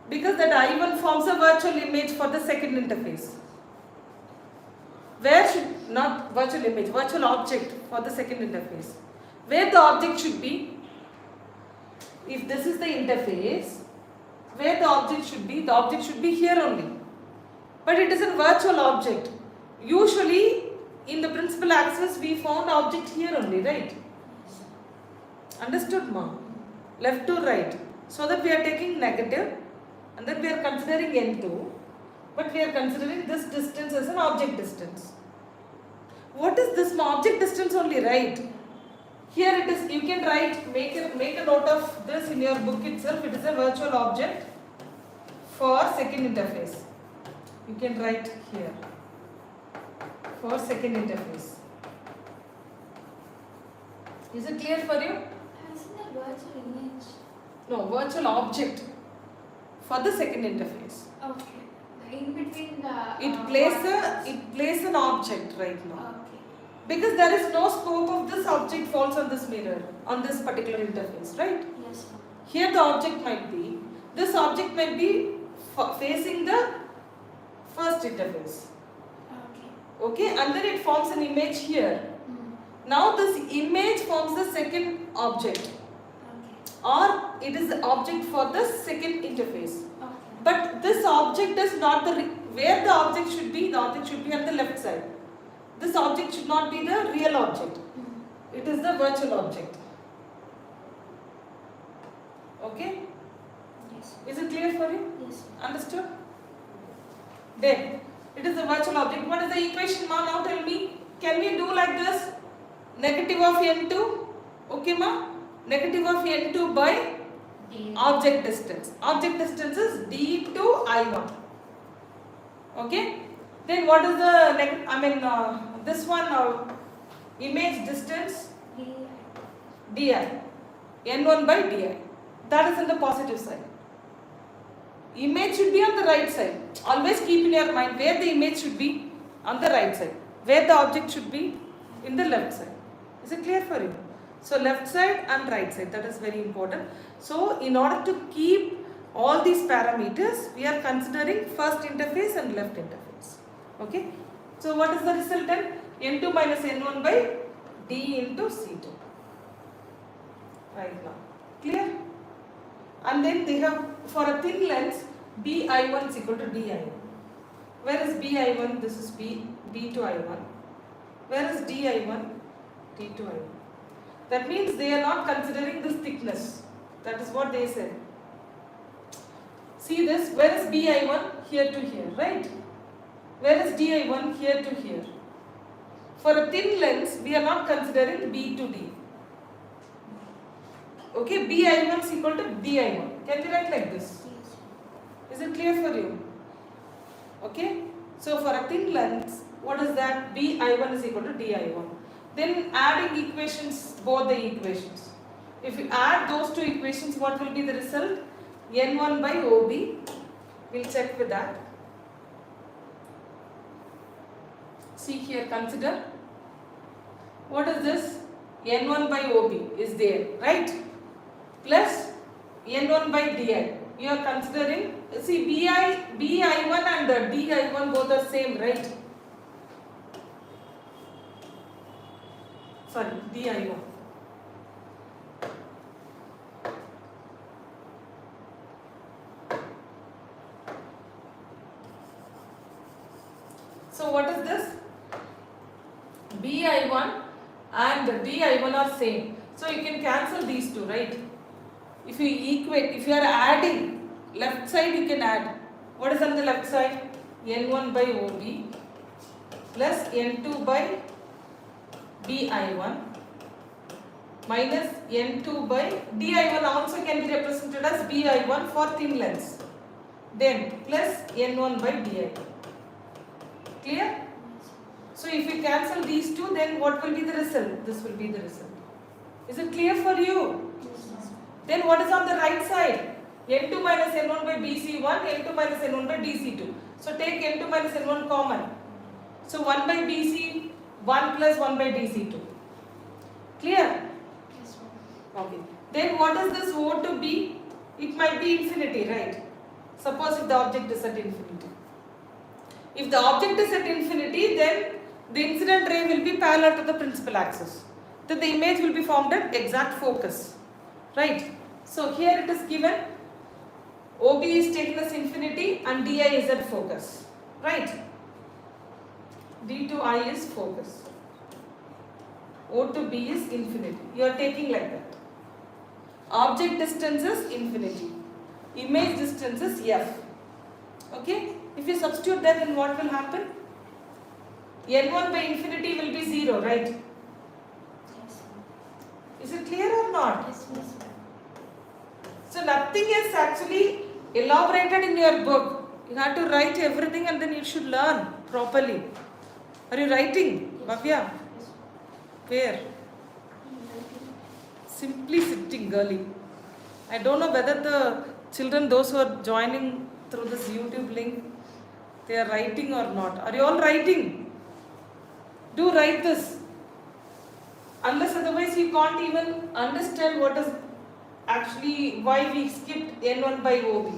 Because that I1 forms a virtual image for the second interface. Where should, not virtual image, virtual object for the second interface. Where the object should be? If this is the interface, where the object should be? The object should be here only. But it is a virtual object. Usually, in the principal axis, we found object here only, right? Understood, ma? Left to right. So that we are taking negative, and then we are considering N2, but we are considering this distance as an object distance. What is this object distance only, right? Here it is, you can write, make a note of this in your book itself. It is a virtual object for second interface. You can write here. For second interface. Is it clear for you? Isn't that virtual image? No, virtual object for the second interface. Okay. in between the. It plays an object right now. Okay. Because there is no scope of this object falls on this mirror, on this particular interface, right? Yes, ma'am. Here the object might be, this object might be facing the first interface. Okay. Okay, and then it forms an image here. Now this image forms the second object, Okay. or it is the object for the second interface. Okay. But this object is not where the object should be on the left side. This object should not be the real object. It is the virtual object. Okay? Yes. Is it clear for you? Yes. Understood? Then, it is the virtual object. What is the equation, ma? Now tell me. Can we do like this? Negative of n2. Okay, ma? Negative of n2 by object distance. Object distance is d to I1. Okay? Then what is the this one image distance? Di. N1 by di. That is in the positive side. Image should be on the right side. Always keep in your mind where the image should be on the right side. Where the object should be in the left side. Is it clear for you? So left side and right side, that is very important. So in order to keep all these parameters, we are considering first interface and left interface. Okay. So what is the resultant? N2 minus N1 by D into C2. Right now. Clear? And then they have, for a thin lens, BI1 is equal to DI1. Where is BI1? This is B to I1. Where is DI1? D to I1. That means they are not considering this thickness. That is what they said. See this, where is BI1? Here to here, right? Where is DI1? Here to here. For a thin lens, we are not considering B to D. Okay, BI1 is equal to DI1. Can we write like this? Is it clear for you? Okay, so for a thin lens, what is that? BI1 is equal to DI1. Then adding equations, both the equations. If you add those two equations, what will be the result? N1 by OB. We'll check with that. See here, consider. What is this? N1 by OB is there, right? Plus N1 by DI. You are considering, see BI1 and DI1 both are same, right? Sorry, DI1. So what is this? BI1 and DI1 are same. So you can cancel these two, right? If you equate, if you are adding, left side you can add. What is on the left side? N1 by OB plus N2 by BI1 minus N2 by DI1 also can be represented as BI1 for thin lens. Then plus N1 by DI1. Clear? So if you cancel these two, then what will be the result? This will be the result. Is it clear for you? Then what is on the right side? N2 minus N1 by BC1, N2 minus N1 by DC2. So take N2 minus N1 common. So 1 by BC, 1 plus 1 by DC2. Clear? Yes, Okay. Then what is this O to B? It might be infinity, right? Suppose if the object is at infinity. If the object is at infinity, then the incident ray will be parallel to the principal axis. Then the image will be formed at exact focus. Right? So here it is given OB is taken as infinity and DI is at focus. Right? D to I is focus. O to B is infinity. You are taking like that. Object distance is infinity. Image distance is F. Okay? If you substitute that, then what will happen? N1 by infinity will be 0, right? Yes. Is it clear or not? Yes, yes. So nothing is actually elaborated in your book. You have to write everything and then you should learn properly. Are you writing, Bhavya? Yes. Where? Simply sitting, girly. I don't know whether the children, those who are joining through this YouTube link, They are writing or not? Are you all writing? Do write this. Unless otherwise you can't even understand what is actually why we skipped N1 by OB.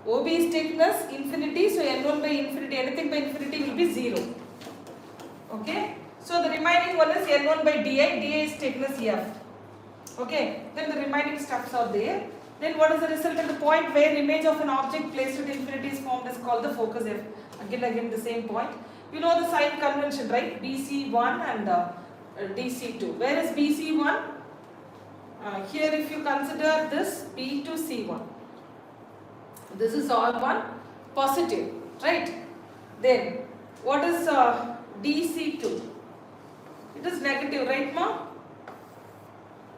OB is taken as infinity, so N1 by infinity, anything by infinity will be 0. Okay? So the remaining one is N1 by di, di is taken as F. Okay? Then the remaining stuffs are there. Then what is the result at the point where image of an object placed at infinity is formed is called the focus F. Again the same point. You know the sign convention, right? BC1 and DC2. Where is BC1? Here if you consider this B to C1. This is R1 positive, right? Then what is DC2? It is negative, right ma?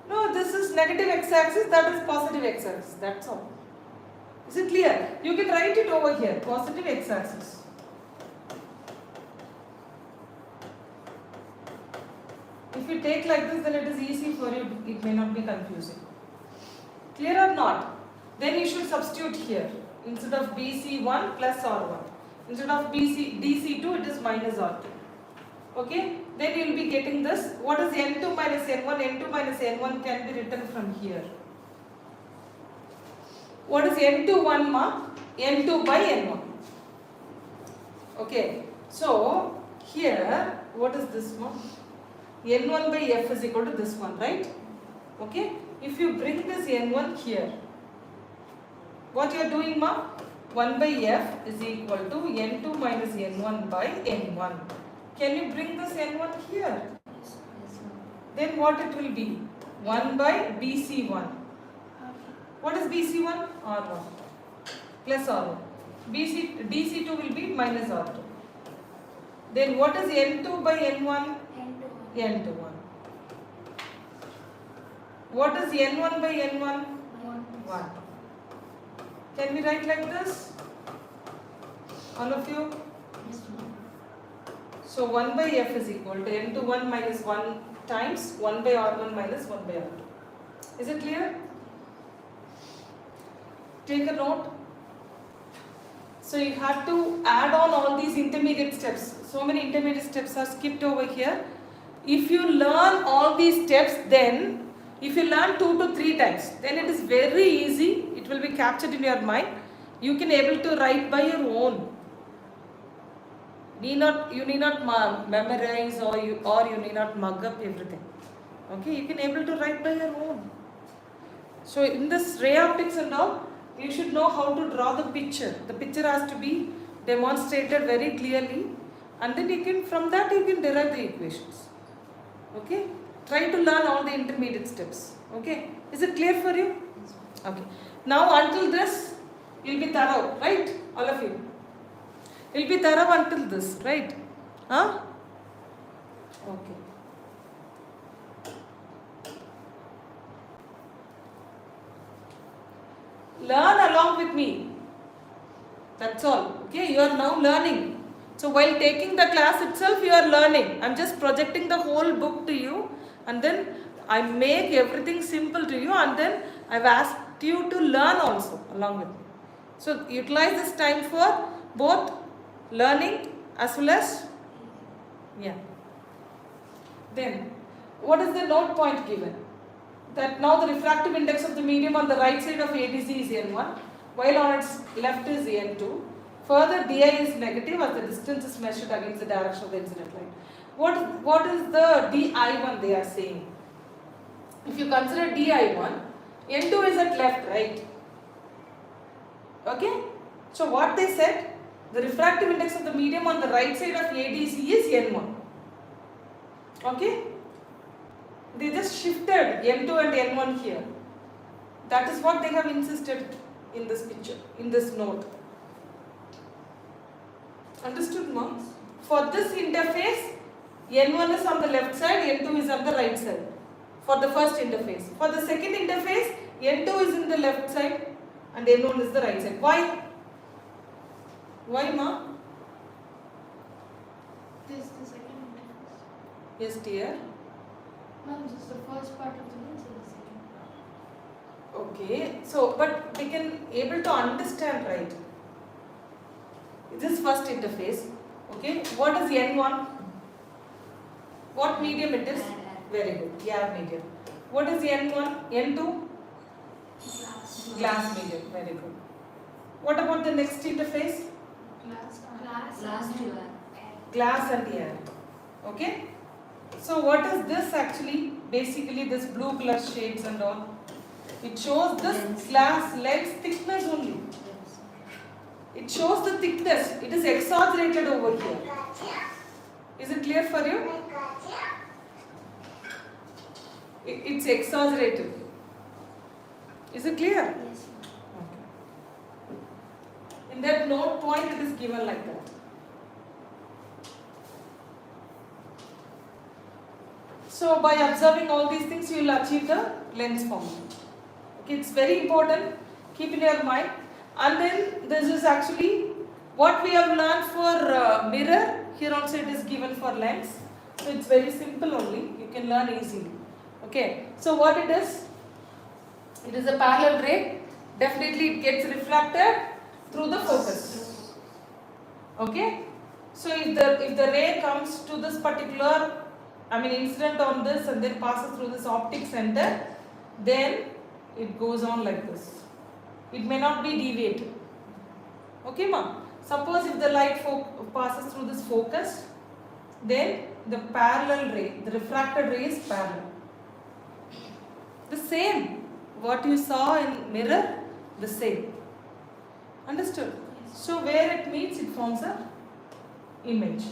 No, this is negative x-axis, that is positive x-axis, that's all. Is it clear? You can write it over here, positive x-axis. If you take like this, then it is easy for you, it may not be confusing. Clear or not? Then you should substitute here. Instead of BC1 plus R1. Instead of DC2, it is minus R2. Okay? Then you will be getting this. What is N2 minus N1? N2 minus N1 can be written from here. What is N21 ma? N2 by N1. Okay. So, here, what is this one? N1 by F is equal to this one, right? Okay. If you bring this N1 here, what you are doing ma? 1 by F is equal to N2 minus N1 by N1. Can you bring this N1 here? Then what it will be? 1 by BC1. What is BC1? R1 plus R1. DC2 will be minus R2. Then what is N2 by N1? N21. What is N1 by N1? 1. Can we write like this? All of you? So 1 by F is equal to N21 minus 1 times 1 by R1 minus 1 by R2. Is it clear? Take a note. So you have to add on all these intermediate steps. So many intermediate steps are skipped over here. If you learn all these steps, then if you learn 2 to 3 times, then it is very easy. It will be captured in your mind. You can able to write by your own. You need not memorize or you need not mug up everything. Okay, you can able to write by your own. So in this ray optics and all, you should know how to draw the picture. The picture has to be demonstrated very clearly, and then you can, from that you can derive the equations. Okay, try to learn all the intermediate steps. Okay, is it clear for you? Okay, now until this you'll be thorough, right? All of you, you'll be thorough until this, right? Huh? Okay. Learn along with me. That's all. Okay, you are now learning. So while taking the class itself, you are learning. I'm just projecting the whole book to you, and then I make everything simple to you, and then I've asked you to learn also along with me. So utilize this time for both learning as well as, yeah. Then, what is the note point given? That now the refractive index of the medium on the right side of ADC is N1, while on its left is N2. Further, di is negative as the distance is measured against the direction of the incident light. What is the di1 they are saying? If you consider di1, N2 is at left, right? Okay? So what they said? The refractive index of the medium on the right side of ADC is N1. Okay? They just shifted N2 and N1 here. That is what they have insisted in this picture, in this note. Understood, mom? For this interface, N1 is on the left side, N2 is on the right side. For the first interface. For the second interface, N2 is in the left side and N1 is the right side. Why? Why, ma? This is the second interface. Yes, dear. Ma'am, this is the first part of the lens and the second part. Okay, so but we can able to understand, right? This is first interface. Okay, what is N1? What medium it is? Very good, air medium. What is N1? N2? Glass medium, very good. What about the next interface? Glass and air. Okay? So what is this actually? Basically this blue color shades and all. It shows this glass lens thickness only. It shows the thickness. It is exaggerated over here. Is it clear for you? It's exaggerated. Is it clear? Yes. Okay. In that note point, it is given like that. So by observing all these things, you will achieve the lens formula. Okay, it's very important. Keep in your mind. And then this is actually what we have learned for mirror. Here also it is given for lens. So it's very simple only. You can learn easily. Okay. So what it is? It is a parallel ray. Definitely it gets refracted through the focus. Okay. So if the ray comes to this particular, incident on this and then passes through this optic center, then it goes on like this. It may not be deviated. Okay, ma'am. Suppose if the light passes through this focus, then the parallel ray, the refracted ray is parallel. The same, what you saw in mirror, the same. Understood? So where it meets, it forms a image.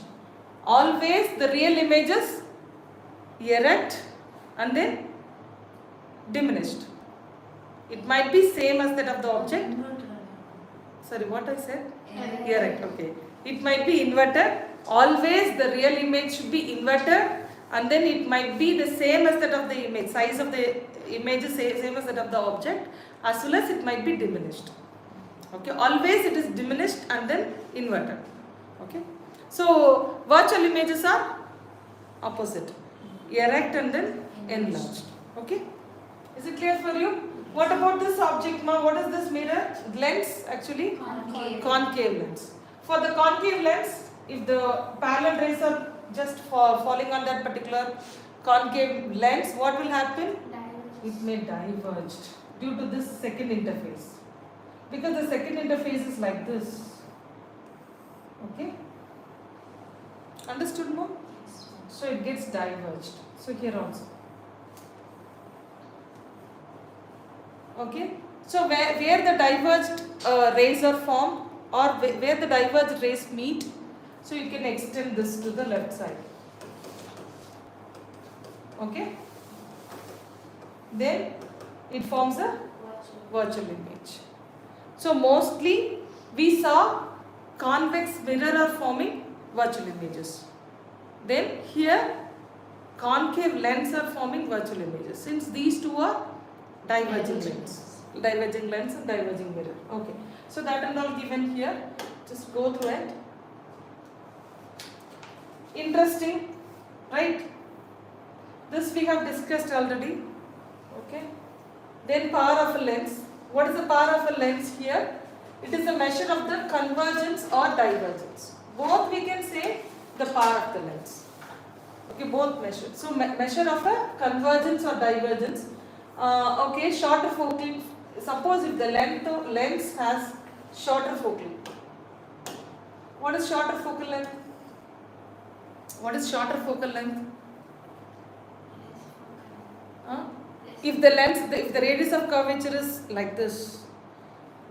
Always the real images erect and then diminished. It might be same as that of the object. Sorry, what I said? Erect, okay. It might be inverted. Always the real image should be inverted, and then it might be the same as that of the image. Size of the image is same as that of the object, as well as it might be diminished. Okay, always it is diminished and then inverted. Okay. So virtual images are opposite. Erect and then enlarged. Okay. Is it clear for you? What about this object, ma? What is this mirror? Lens actually? Concave lens. For the concave lens, if the parallel rays are just falling on that particular concave lens, what will happen? It may diverge due to this second interface. Because the second interface is like this. Okay? Understood, ma'am? So it gets diverged. So here also. Okay? So where the diverged rays are formed, or where the diverged rays meet, so you can extend this to the left side. Okay? Then it forms a virtual image. So mostly we saw convex mirror are forming virtual images. Then here concave lens are forming virtual images, since these two are diverging lens and diverging mirror. Okay, so that and all given here. Just go through it. Interesting, right? This we have discussed already. Okay. Then power of a lens. What is the power of a lens here? It is a measure of the convergence or divergence. Both we can say the power of the lens. Okay, both measure. So measure of a convergence or divergence. Okay, shorter focal length. Suppose if the lens has shorter focal length. What is shorter focal length? What is shorter focal length? If the radius of curvature is like this,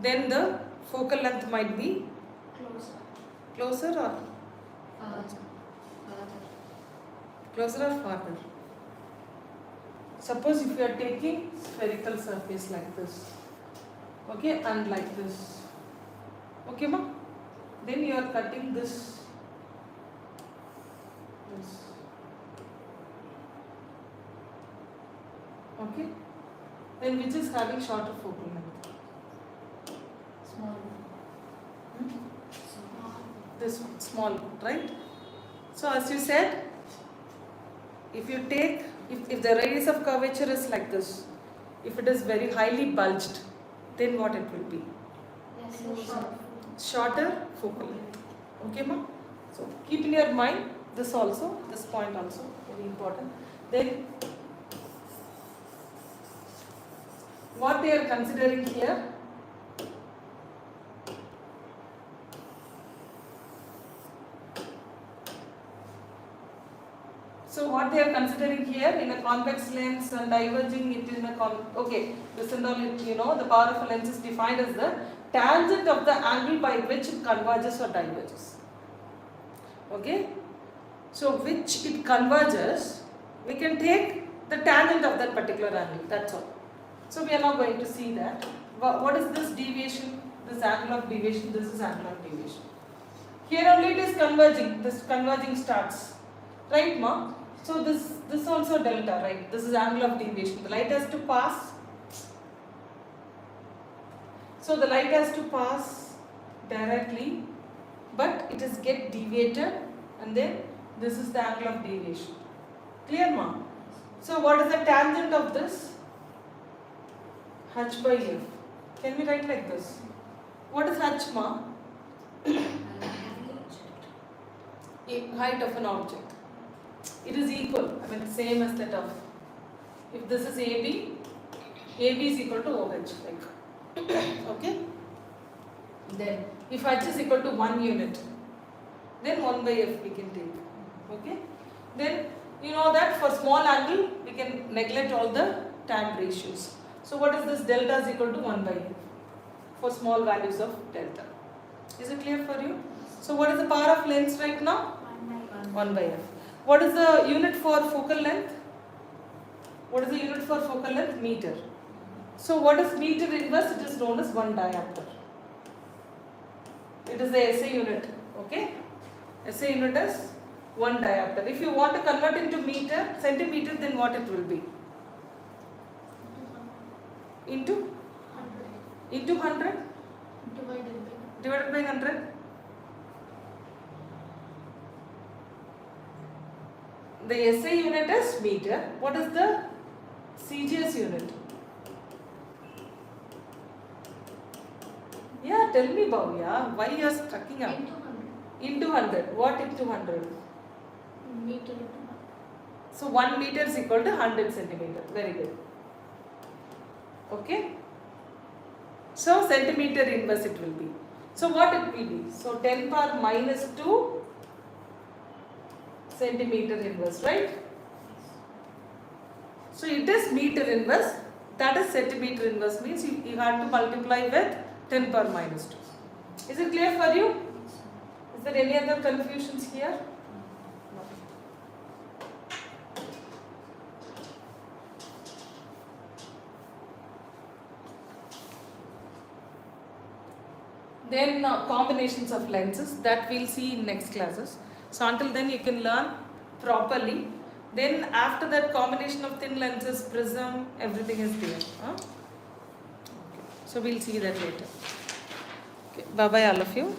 then the focal length might be closer or farther. Suppose if you are taking spherical surface like this, okay, and like this, okay, ma? Then you are cutting this. Okay, then which is having shorter focal length? This one, small one, right? So as you said, if you take, if the radius of curvature is like this, if it is very highly bulged, then what it will be? Short. Shorter focal length. Okay, ma? So keep in your mind this also, this point also, very important. Then what they are considering here, so what they are considering here in a convex lens and diverging it in a okay, this and all, you know, the power of a lens is defined as the tangent of the angle by which it converges or diverges. Okay, so which it converges, we can take the tangent of that particular angle, that's all. So we are now going to see that. What is this deviation? This angle of deviation, this is angle of deviation. Here only it is converging, this converging starts. Right, ma? So this also delta, right? This is angle of deviation. The light has to pass. So the light has to pass directly, but it is get deviated, and then this is the angle of deviation. Clear, ma? So what is the tangent of this? H by F. Can we write like this? What is H, ma? Height of an object. It is equal, I mean same as that of, if this is AB, AB is equal to OH, like, okay? Then, if H is equal to 1 unit, then 1 by F we can take, okay? Then, you know that for small angle, we can neglect all the tan ratios. So what is this? Delta is equal to 1 by F for small values of delta. Is it clear for you? So what is the power of lens right now? 1 by F. What is the unit for focal length? What is the unit for focal length? Meter. So what is meter inverse? It is known as 1 diopter. It is the SI unit. Okay? SI unit is 1 diopter. If you want to convert into meter, centimeter, then what it will be? Into 100? Divided by 100? The SI unit is meter. What is the CGS unit? Yeah, tell me, Bhavya, why you are strucking up? Into 100. What into 100? Meter. So 1 meter is equal to 100 centimeter. Very good. Okay. So centimeter inverse it will be. So what it will be? So 10 power minus 2 centimeter inverse, right? So it is meter inverse, that is centimeter inverse, means you have to multiply with 10 power minus 2. Is it clear for you? Is there any other confusions here? No. Then combinations of lenses, that we'll see in next classes. So until then you can learn properly. Then after that, combination of thin lenses, prism, everything is there. Okay. So we'll see that later. Okay. Bye bye all of you.